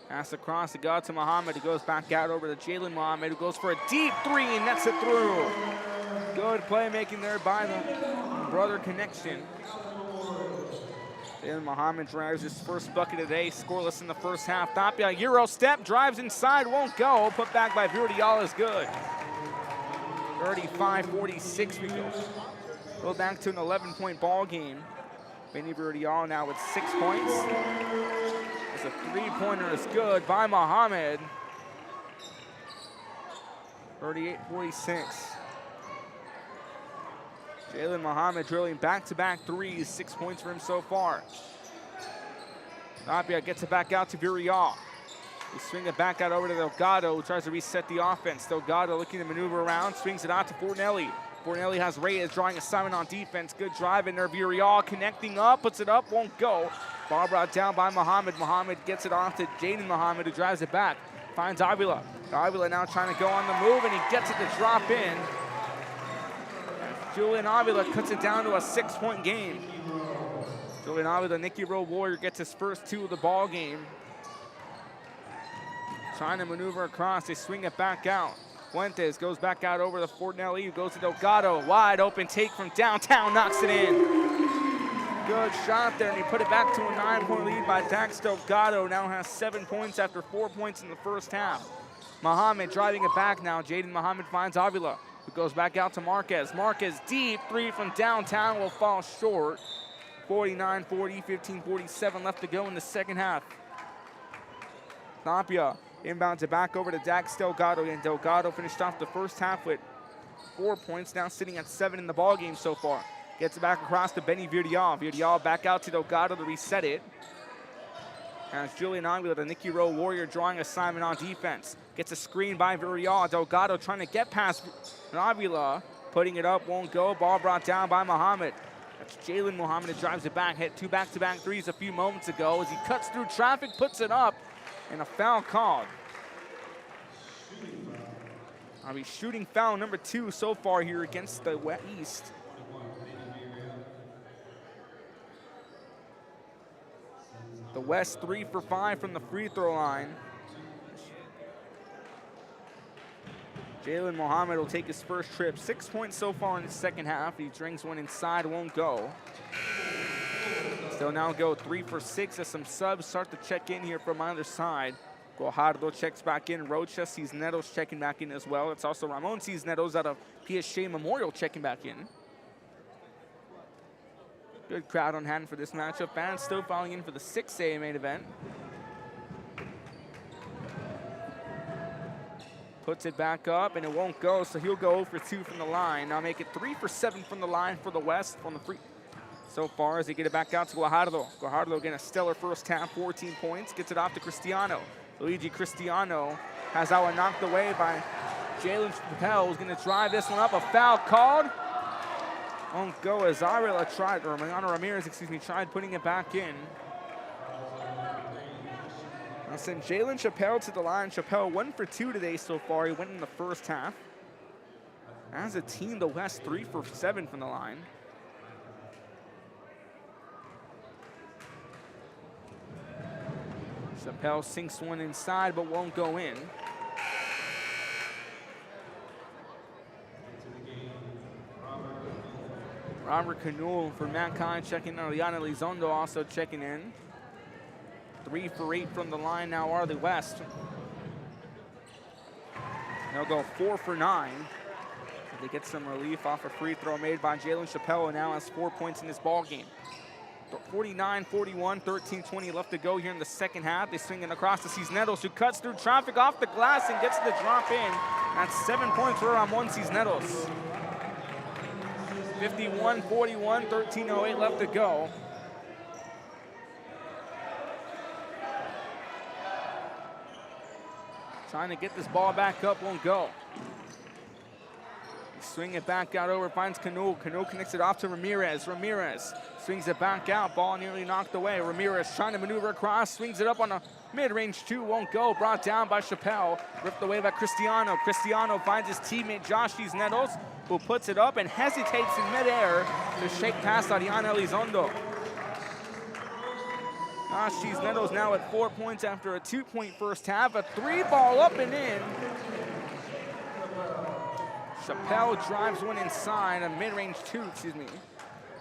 Pass across the gut to Muhammad. He goes back out over to Jalen Muhammad, who goes for a deep 3 and nets it through. Good playmaking there by the brother connection. Jalen Muhammad drives his first bucket of the day, scoreless in the first half. Tapia, Euro step, drives inside, won't go. Put back by Virdial is good. 35-46 we go. Go back to an 11-point ball game. Benny Virdial now with 6 points. A 3-pointer is good by Muhammad. 38-46. Jalen Muhammad drilling back-to-back 3s, 6 points for him so far. Tapia gets it back out to Virial. They swing it back out over to Delgado, who tries to reset the offense. Delgado looking to maneuver around, swings it out to Fortinelli. Fortinelli has Reyes drawing assignment on defense. Good drive in there. Virial connecting up, puts it up, won't go. Ball brought down by Muhammad. Muhammad gets it off to Jaden Muhammad, who drives it back. Finds Avila. Avila now trying to go on the move, and he gets it to drop in. Julian Avila cuts it down to a 6-point game. Julian Avila, Nicky Rowe Warrior, gets his first 2 of the ball game. Trying to maneuver across. They swing it back out. Fuentes goes back out over the Fortinelli, who goes to Delgado. Wide open take from downtown, knocks it in. Good shot there, and he put it back to a 9-point lead by Dax Delgado. Now has 7 points after 4 points in the first half. Muhammad driving it back now. Jaden Muhammad finds Avila, who It goes back out to Marquez. Marquez deep, three from downtown will fall short. 49-40, 15:47 left to go in the second half. Tapia inbounds it back over to Dax Delgado, and Delgado finished off the first half with 4 points, now sitting at 7 in the ballgame so far. Gets it back across to Benny Virdial. Virdial back out to Delgado to reset it. As Julian Avila, the Nicky Rowe Warrior, drawing assignment on defense. Gets a screen by Virdial. Delgado trying to get past Avila. Putting it up, won't go. Ball brought down by Muhammad. That's Jalen Muhammad that drives it back. Hit 2 back-to-back threes a few moments ago as he cuts through traffic, puts it up, and a foul called. I'll be shooting foul number 2 so far here against the East. The West 3 for 5 from the free throw line. Jalen Muhammad will take his first trip. 6 points so far in the second half. He drinks one inside, won't go. They'll now go 3 for 6 as some subs start to check in here from either side. Guajardo checks back in. Rocha Cisneros checking back in as well. It's also Ramon Cisneros out of PSG Memorial checking back in. Good crowd on hand for this matchup. Fans still filing in for the 6A main event. Puts it back up, and it won't go, so he'll go 0 for 2 from the line. Now make it 3 for 7 from the line for the West from the free. So far as they get it back out to Guajardo. Guajardo getting a stellar first half, 14 points. Gets it off to Cristiano. Luigi Cristiano has that one knocked away by Jalen Chappelle, who's going to drive this one up. A foul called. Won't go as Ariela tried, or Mariano Ramirez, excuse me, tried putting it back in. I'll send Jalen Chappelle to the line. Chappelle 1 for 2 today so far. He went in the first half. As a team, the West 3 for 7 from the line. Chappelle sinks one inside, but won't go in. Robert Canul for Mankind checking in. Ariana Elizondo also checking in. 3 for 8 from the line now are the West. They'll go 4 for 9. They get some relief off a free throw made by Jalen Chappelle, and now has 4 points in this ball game. 49-41, 13-20 left to go here in the second half. They swing it across to Cisneros, who cuts through traffic off the glass and gets the drop in. That's 7 points for Ramon Cisneros. 51-41, 13:08 left to go. Trying to get this ball back up, won't go. Swing it back out over, finds Cano. Cano connects it off to Ramirez. Ramirez swings it back out, ball nearly knocked away. Ramirez trying to maneuver across, swings it up on a mid-range 2, won't go. Brought down by Chappelle, ripped away by Cristiano. Cristiano finds his teammate Josh Cisneros, who puts it up and hesitates in midair to shake past Ariana Elizondo. Josh Cisneros now at 4 points after a 2-point first half. A 3 ball up and in. Chappelle drives one inside, a mid-range 2, excuse me.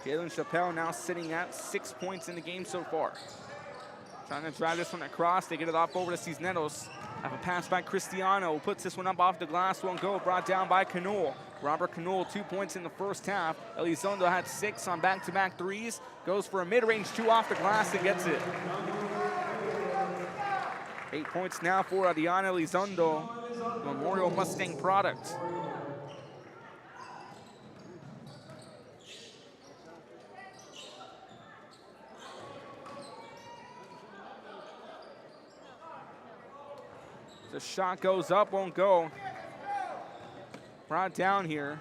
Jalen Chappelle now sitting at 6 points in the game so far. Trying to drive this one across, they get it off over to Cisneros. Have a pass by Cristiano, puts this one up off the glass, won't go, brought down by Canul. Robert Canul, 2 points in the first half. Elizondo had 6 on back-to-back threes. Goes for a mid-range 2 off the glass and gets it. 8 points now for Ariana Elizondo, Memorial Mustang product. The shot goes up, won't go. Brought down here.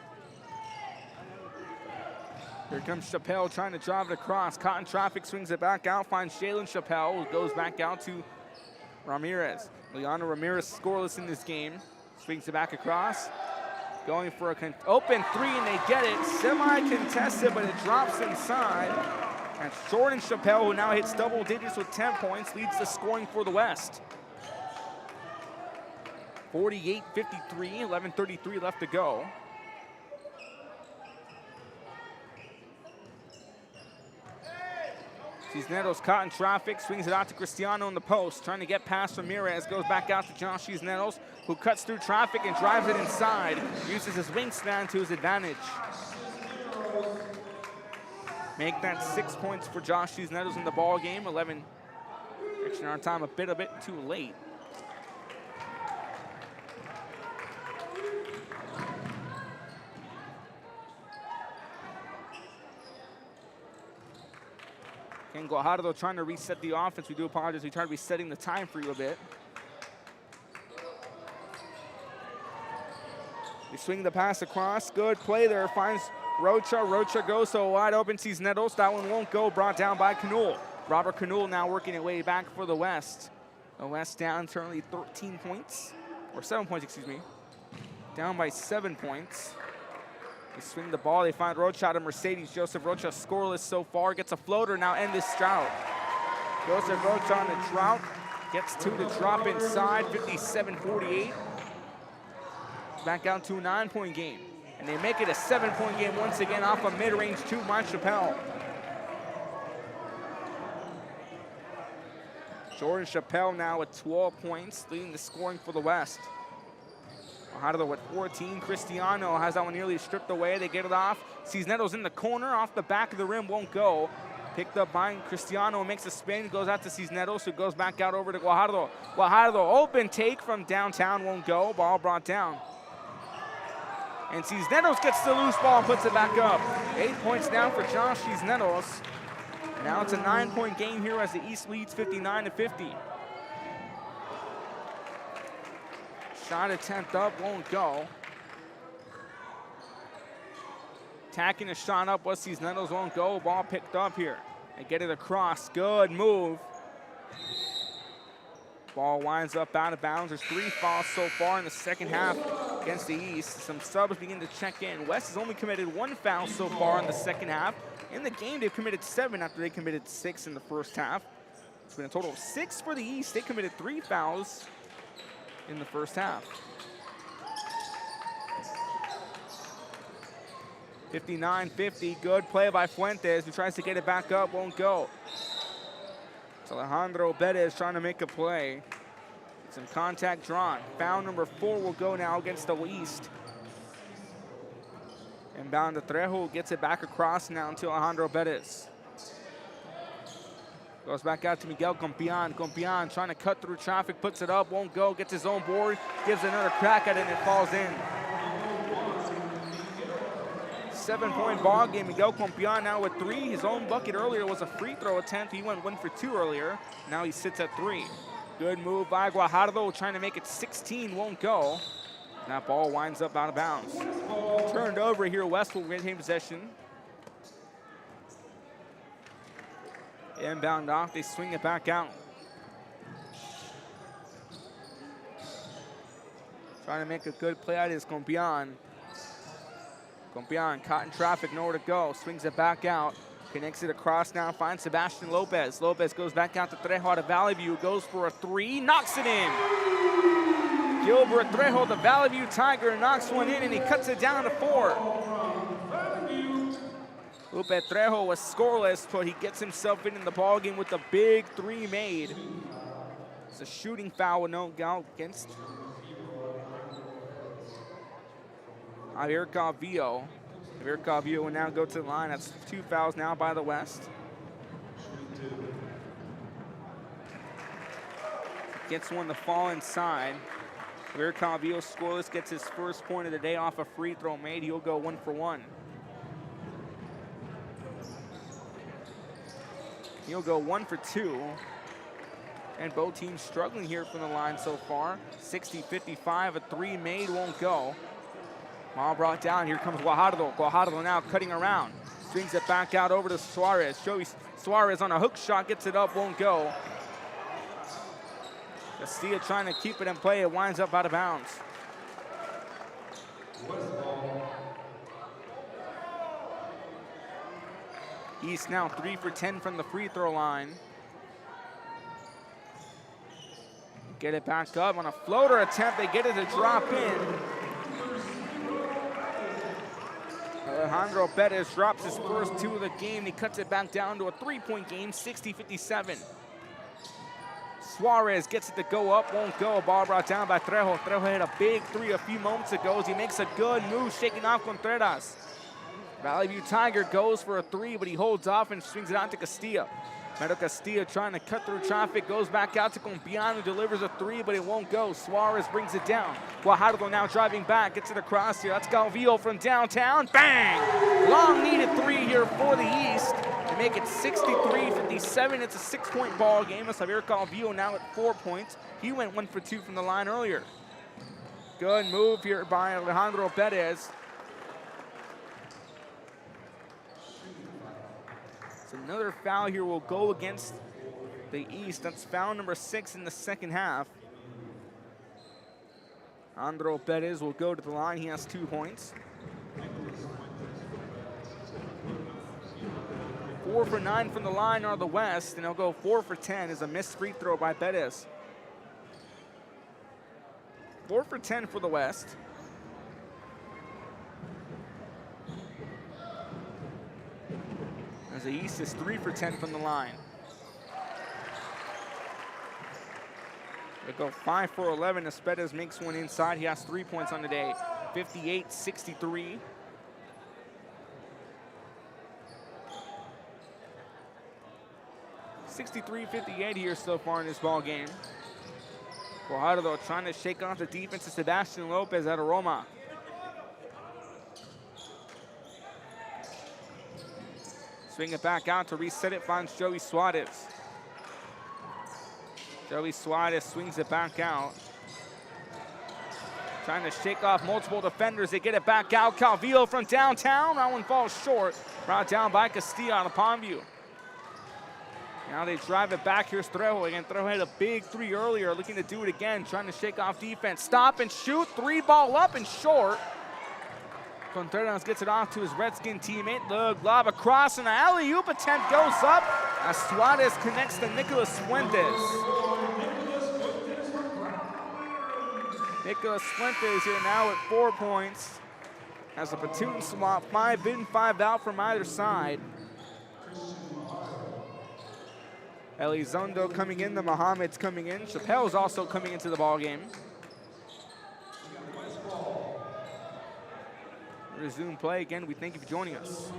Here comes Chappelle trying to drive it across. Caught in traffic, swings it back out, finds Jalen Chappelle, who goes back out to Ramirez. Leandro Ramirez scoreless in this game. Swings it back across. Going for an open 3, and they get it. Semi-contested, but it drops inside. And Jordan Chappelle, who now hits double digits with 10 points, leads the scoring for the West. 48-53, 11:33 left to go. Cisneros caught in traffic, swings it out to Cristiano in the post, trying to get past Ramirez, goes back out to Josh Cisneros, who cuts through traffic and drives it inside, uses his wingspan to his advantage. Make that 6 points for Josh Cisneros in the ball game. 11 extra time, a bit too late. Ken Guajardo trying to reset the offense. We do apologize. We tried resetting the time for you a bit. They swing the pass across. Good play there. Finds Rocha. Rocha goes so wide open. Cisneros. That one won't go. Brought down by Canul. Robert Canul now working his way back for the West. The West down currently 13 points. Or 7 points, excuse me. Down by 7 points. They swing the ball. They find Rocha to Mercedes. Joseph Rocha scoreless so far. Gets a floater now. End this drought. Joseph Rocha on the drought. Gets two to drop inside. 57-48. Back down to a 9-point game. And they make it a 7-point game once again off a mid-range two, Mike Chappelle. Jordan Chappelle now with 12 points, leading the scoring for the West. Guajardo with 14. Cristiano has that one nearly stripped away. They get it off. Cisneros in the corner, off the back of the rim, won't go. Picked up by Cristiano, makes a spin, goes out to Cisneros, who goes back out over to Guajardo. Guajardo, open take from downtown, won't go. Ball brought down. And Cisneros gets the loose ball and puts it back up. 8 points now for Josh Cisneros. Now it's a 9-point game here as the East leads 59-50. Shot attempt up, won't go. Tacking a shot up was Cisneros, won't go. Ball picked up here. They get it across, good move. Ball winds up out of bounds. There's 3 fouls so far in the second half against the East. Some subs begin to check in. West has only committed 1 foul so far in the second half. In the game, they've committed 7 after they committed 6 in the first half. It's been a total of 6 for the East. They committed 3 fouls in the first half. 59-50, good play by Fuentes, who tries to get it back up, won't go. It's Alejandro Bettis trying to make a play. Some contact drawn. Foul number 4 will go now against the East. Inbound to Trejo, gets it back across now to Alejandro Bettis. Goes back out to Miguel Compian. Compian trying to cut through traffic, puts it up, won't go, gets his own board, gives another crack at it, and it falls in. 7-point ball game. Miguel Compian now with 3. His own bucket earlier was a free throw attempt. He went 1 for 2 earlier. Now he sits at 3. Good move by Guajardo, trying to make it 16, won't go. That ball winds up out of bounds. Turned over here, West will retain possession. Inbound off, they swing it back out. Trying to make a good play out is Compian. Compian caught in traffic, nowhere to go. Swings it back out. Connects it across now, finds Sebastian Lopez. Lopez goes back out to Trejo out of Valley View, goes for a 3, knocks it in. Gilbert Trejo, the Valley View Tiger, knocks one in, and he cuts it down to 4. Lupe Trejo was scoreless, but he gets himself in the ballgame with a big 3 made. It's a shooting foul with no count against Javier Calvillo. Javier Calvillo will now go to the line. That's 2 fouls now by the West. Gets one to fall inside. Javier Calvillo scoreless, gets his first point of the day off a free throw made. He'll go 1 for 1. He'll go 1 for 2. And both teams struggling here from the line so far. 60-55, a 3 made, won't go. Ball brought down, here comes Guajardo. Guajardo now cutting around. Swings it back out over to Suarez. Joey Suarez on a hook shot, gets it up, won't go. Castilla trying to keep it in play, it winds up out of bounds. East now 3 for 10 from the free throw line. Get it back up on a floater attempt, they get it to drop in. Alejandro Perez drops his first 2 of the game. He cuts it back down to a 3-point game, 60-57. Suarez gets it to go up, won't go. Ball brought down by Trejo. Trejo hit a big 3 a few moments ago. He makes a good move, shaking off Contreras. Valley View Tiger goes for a 3, but he holds off and swings it out to Castilla. Meadow Castilla trying to cut through traffic, goes back out to Compiano, delivers a 3, but it won't go. Suarez brings it down. Guajardo now driving back, gets it across here. That's Calvillo from downtown. Bang! Long needed 3 here for the East to make it 63-57. It's a 6-point ball game. As Javier Calvillo now at 4 points. He went 1 for 2 from the line earlier. Good move here by Alejandro Perez. Another foul here will go against the East. That's foul number 6 in the second half. Alejandro Perez will go to the line. He has 2 points. 4 for 9 from the line are the West, and he'll go 4 for 10 as a missed free throw by Perez. 4 for 10 for the West. As the East is 3 for 10 from the line. They go 5 for 11 as Perez makes one inside. He has 3 points on the day. 58-63. $63-58 here so far in this ball game. Guajardo trying to shake off the defense of Sebastian Lopez at Aroma. Swing it back out to reset it, finds Joey Suarez. Joey Suarez swings it back out. Trying to shake off multiple defenders. They get it back out. Calvillo from downtown. That one falls short. Brought down by Castilla out of Palmview. Now they drive it back. Here's Trejo again. Trejo had a big 3 earlier, looking to do it again. Trying to shake off defense. Stop and shoot. 3 ball up and short. Contreras gets it off to his Redskin teammate. The lob across and the alley-oop attempt goes up as Suarez connects to Nicolas Fuentes. Nicolas Fuentes here now at 4 points. Has a platoon swap, 5 in, 5 out from either side. Elizondo coming in, the Mohammed's coming in. Chappelle's also coming into the ball game. Resume play again. We thank you for joining us.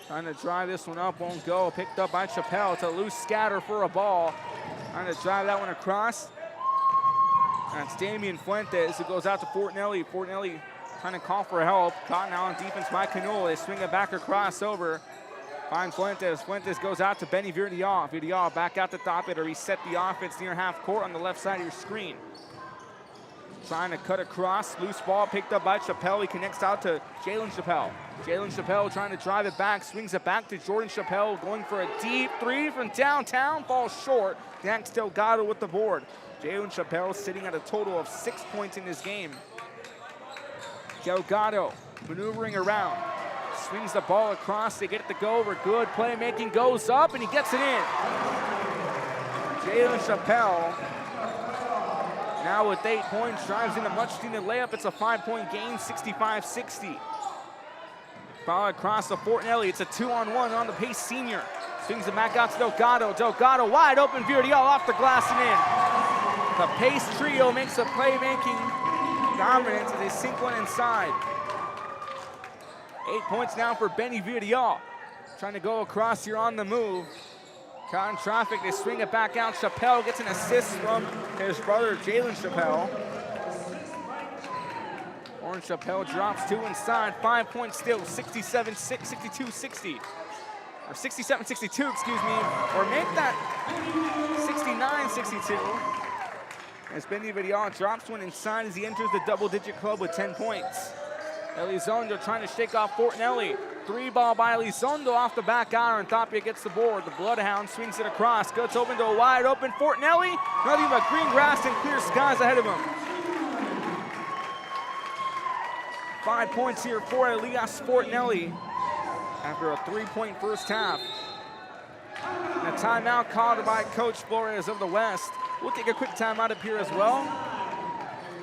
Trying to drive this one up, won't go. Picked up by Chappelle. It's a loose scatter for a ball. Trying to drive that one across. That's Damian Fuentes who goes out to Fortinelli. Fortinelli trying to call for help. Caught now on defense by Canul. They swing it back across over. Finds Fuentes. Fuentes goes out to Benny Virdial. Virdial back out the top it to reset the offense near half court on the left side of your screen. Trying to cut across, loose ball picked up by Chappelle. He connects out to Jalen Chappelle. Jalen Chappelle trying to drive it back, swings it back to Jordan Chappelle, going for a deep 3 from downtown, falls short. Dax Delgado with the board. Jalen Chappelle sitting at a total of 6 points in this game. Delgado maneuvering around, swings the ball across, they get it to go over, good playmaking, goes up and he gets it in. Jalen Chappelle now with 8 points, drives in a much-needed layup. It's a 5-point game, 65-60. Foul across to Fortinelli. It's a 2-on-1 on the pace senior. Swings it back out to Delgado. Delgado wide open, Virdial off the glass and in. The pace trio makes a playmaking dominance as they sink one inside. 8 points now for Benny Virdial. Trying to go across here on the move. Caught in traffic, they swing it back out. Chappelle gets an assist from his brother, Jalen Chappelle. Orange Chappelle drops 2 inside, 5 points still, 67-6, 62-60. Or 67-62, excuse me. Or make that 69-62. As Benny Virdial drops one inside as he enters the double-digit club with 10 points. Elizondo trying to shake off Fortinelli. 3 ball by Elizondo off the back iron. Tapia gets the board. The Bloodhound swings it across. Cuts open to a wide open Fortinelli. Nothing but green grass and clear skies ahead of him. 5 points here for Elias Fortinelli after a 3-point first half. And a timeout called by Coach Flores of the West. We'll take a quick timeout up here as well.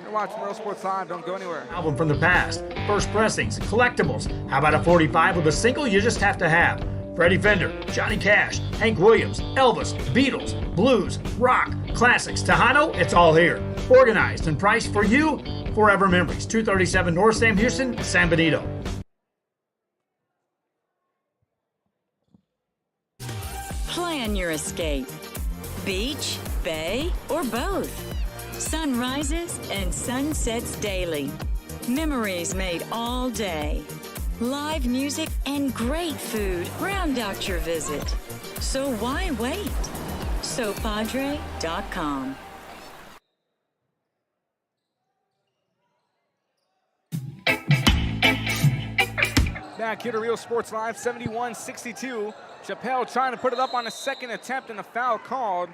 You're watching Real Sports Live. Don't go anywhere. Album from the past, first pressings, collectibles. How about a 45 with a single you just have to have? Freddie Fender, Johnny Cash, Hank Williams, Elvis, Beatles, blues, rock, classics, Tejano, it's all here. Organized and priced for you. Forever Memories, 237 North Sam Houston, San Benito. Plan your escape. Beach, bay, or both. Sunrises and sunsets daily. Memories made all day. Live music and great food round out your visit. So why wait? SoPadre.com. Back here to Real Sports Live, 71-62. Chappelle trying to put it up on a second attempt and a foul called.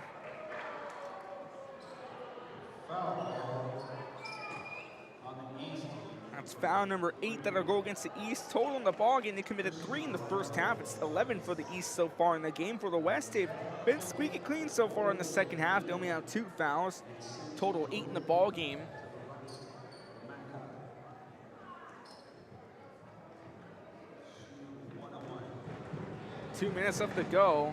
That's foul number 8 that'll go against the East. Total in the ballgame, they committed 3 in the first half. It's 11 for the East so far in the game. For the West, they've been squeaky clean so far in the second half. They only have 2 fouls. Total 8 in the ballgame. Two minutes left to go.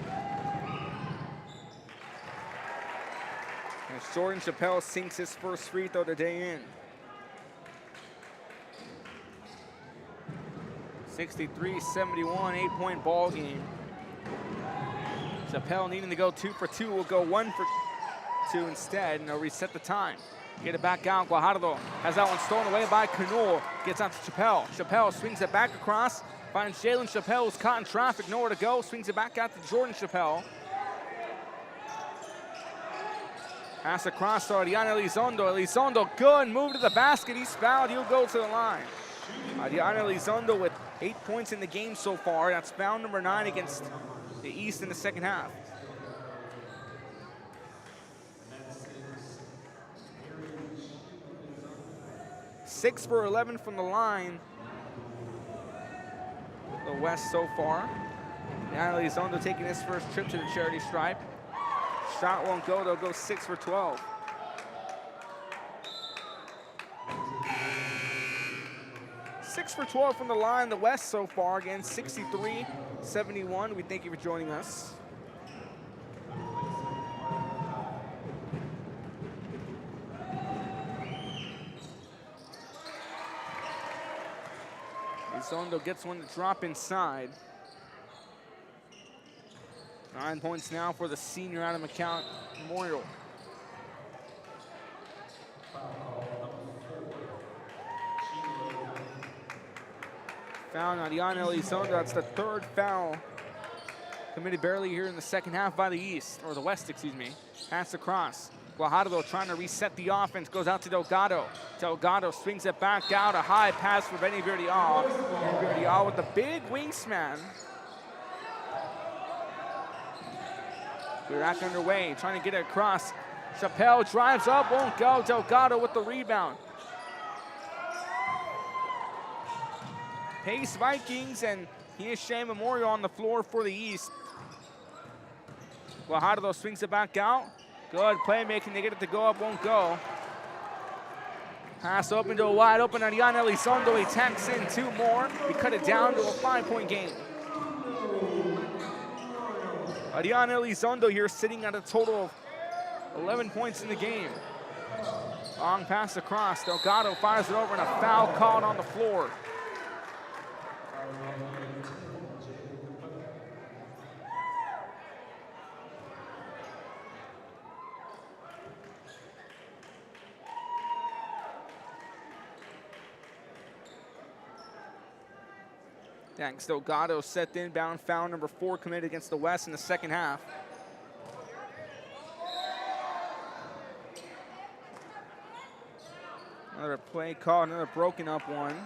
And Jordan Chappelle sinks his first free throw today in. 63-71, 8-point ball game. Chappelle needing to go 2 for 2, will go 1 for 2 instead, and they'll reset the time. Get it back out. Guajardo has that one stolen away by Canul. Gets out to Chappelle. Chappelle swings it back across. Finds Jalen Chappelle, who's caught in traffic, nowhere to go. Swings it back out to Jordan Chappelle. Pass across to Ariana Elizondo. Elizondo, good move to the basket. He's fouled. He'll go to the line. Ariana Elizondo with 8 points in the game so far. That's foul number 9 against the East in the second half. Six for 11 from the line. The West so far. Ariana Elizondo taking his first trip to the charity stripe. Shot won't go. They'll go 6 for 12. Six for 12 from the line, the West so far. Again, 63-71. We thank you for joining us. Elizondo gets one to drop inside. 9 points now for the senior out of McCown Memorial. Foul on Ariana Elizondo. That's the 3rd foul committed barely here in the second half by the East, or the West, excuse me. Pass across. Guajardo trying to reset the offense, goes out to Delgado. Delgado swings it back out, a high pass for Benny Virdial. And Virdial with the big wingspan. We're back underway, trying to get it across. Chappelle drives up, won't go. Delgado with the rebound. Pace Vikings, and here's Shea Memorial on the floor for the East. Guajardo swings it back out. Good playmaking, they get it to go up, won't go. Pass open to a wide open Ariana Elizondo. He tacks in 2 more. We cut it down to a 5-point game. Ariana Elizondo here sitting at a total of 11 points in the game. Long pass across. Delgado fires it over and a foul called on the floor. Thanks. Delgado set the inbound foul number 4 committed against the West in the second half. Another play call, another broken up one.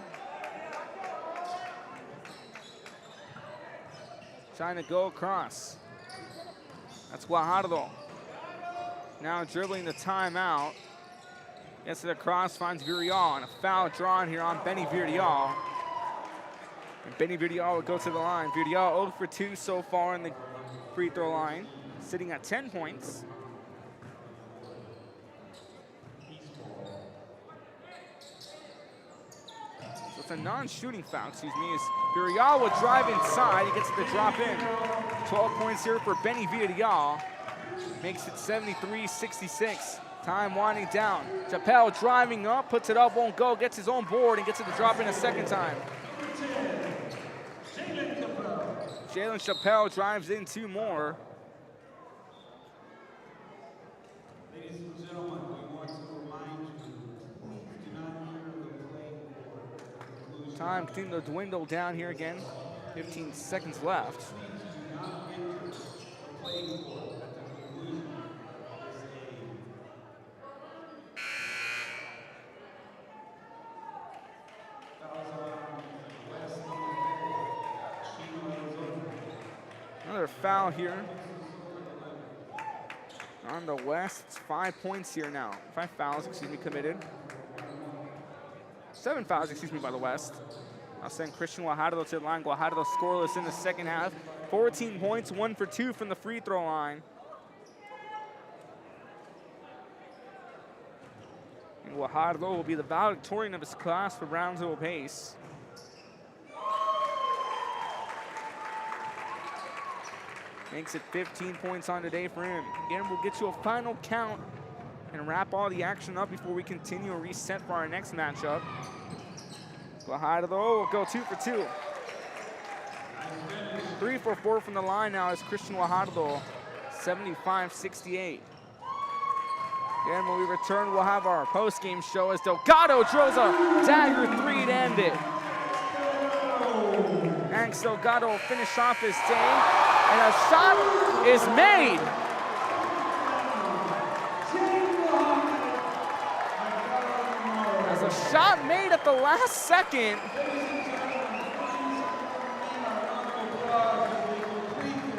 Trying to go across. That's Guajardo. Now dribbling the timeout. Gets it across, finds Virdial, and a foul drawn here on Benny Virdial. And Benny Virdial will go to the line. Virdial 0 for 2 so far in the free throw line, sitting at 10 points. So it's a non-shooting foul, as Villarreal will drive inside. He gets the drop in. 12 points here for Benny Villarreal. Makes it 73-66. Time winding down. Chappelle driving up, puts it up, won't go, gets his own board, and gets it to drop in a second time. Jalen Chappelle drives in 2 more. Ladies and gentlemen, we want to remind you, please do not enter the play board. Time continuing to dwindle down here again. 15 seconds left. Please do not enter the play board at the conclusion of this game. Another foul here on the West. It's 5 points here now. 5 fouls, committed. 7 fouls, by the West. I'll send Christian Guajardo to the line. Guajardo scoreless in the second half. 14 points, 1 for 2 from the free throw line. And Guajardo will be the valedictorian of his class for Brownsville Pace. Makes it 15 points on today for him. Again, we'll get you a final count and wrap all the action up before we continue and reset for our next matchup. Guajardo will go 2 for 2. 3 for 4 from the line now is Christian Guajardo, 75-68. Again, when we return, we'll have our post-game show as Delgado drills a dagger 3 to end it. Max Delgado will finish off his day, and a shot is made. As a shot made at the last second.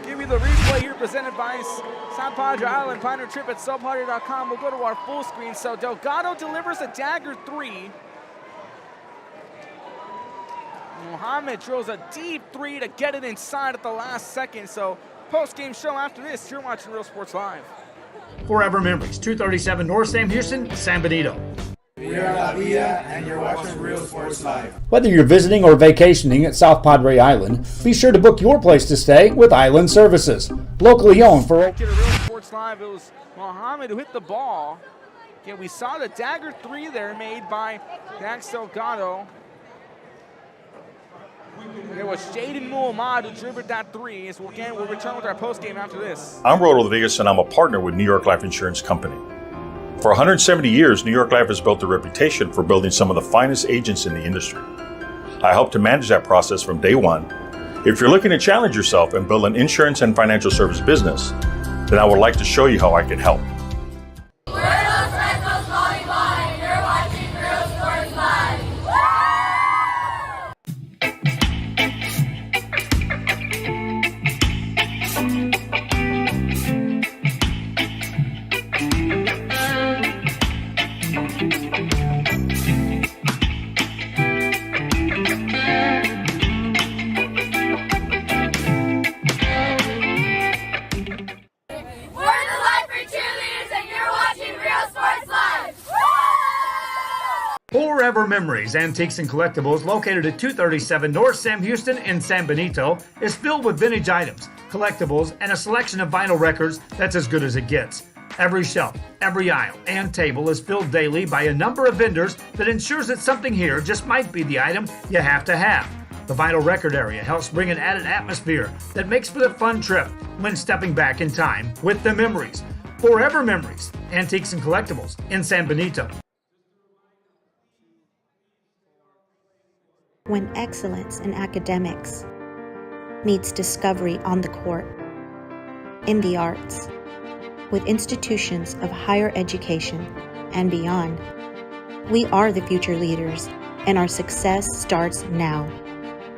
Give me the replay here presented by San Padre Island, Pioneer Trip at SoPadre.com. We'll go to our full screen. So Delgado delivers a dagger 3. Mohamed drills a deep 3 to get it inside at the last second. So post-game show after this. You're watching Real Sports Live. Forever Memories, 237 North Sam Houston, San Benito. We are La Villa, and you're watching Real Sports Live. Whether you're visiting or vacationing at South Padre Island, be sure to book your place to stay with Island Services. Locally owned for... Back to Real Sports Live, it was Mohamed who hit the ball. Again, we saw the dagger 3 there made by Max Delgado. It was Jaden Muhammad who dribbled that 3. So again, we'll return with our post-game after this. I'm Rodriguez, and I'm a partner with New York Life Insurance Company. For 170 years, New York Life has built a reputation for building some of the finest agents in the industry. I help to manage that process from day one. If you're looking to challenge yourself and build an insurance and financial service business, then I would like to show you how I can help. You're watching Real Sports Live. Forever Memories, Antiques and Collectibles, located at 237 North Sam Houston in San Benito, is filled with vintage items, collectibles, and a selection of vinyl records that's as good as it gets. Every shelf, every aisle, and table is filled daily by a number of vendors that ensures that something here just might be the item you have to have. The vinyl record area helps bring an added atmosphere that makes for the fun trip when stepping back in time with the memories. Forever Memories, Antiques and Collectibles in San Benito. When excellence in academics meets discovery on the court, in the arts, with institutions of higher education and beyond, we are the future leaders, and our success starts now.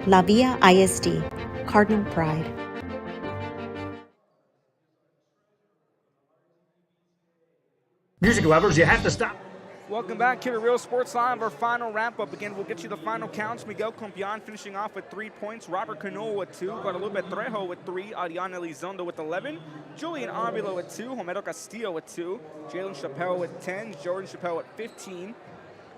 La Villa ISD, Cardinal Pride. Music lovers, you have to stop. Welcome back here to Real Sports Live. Our final wrap-up. Again, we'll get you the final counts. Miguel Compion finishing off with 3 points. Robert Cano with 2. Guadalupe Trejo with 3. Ariana Elizondo with 11. Julian Avila with 2. Homero Castillo with 2. Jalen Chappelle with 10. Jordan Chappelle with 15.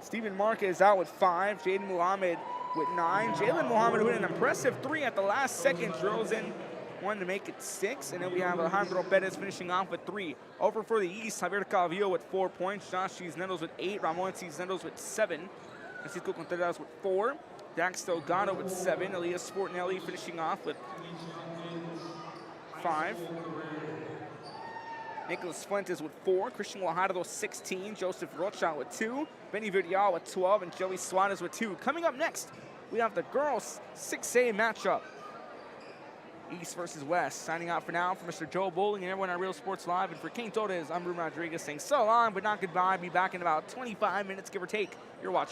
Steven Marquez out with 5. Jaden Muhammad with 9. Jalen Muhammad with an impressive 3 at the last second, drills in one to make it 6. And then we have Alejandro Perez finishing off with 3. Over for the East, Javier Calvillo with 4 points. Josh Cisneros with 8. Ramon Cisneros with 7. Francisco Contreras with 4. Dax Delgado with 7. Elias Sportinelli finishing off with 5. Nicholas Fuentes with 4. Christian Guajardo 16. Joseph Rocha with 2. Benny Vidal with 12. And Joey Suarez with 2. Coming up next, we have the girls 6A matchup. East versus West. Signing out for now for Mr. Joe Bowling and everyone at Real Sports Live. And for Kane Torres, I'm Ruben Rodriguez saying so long, but not goodbye. Be back in about 25 minutes, give or take. You're watching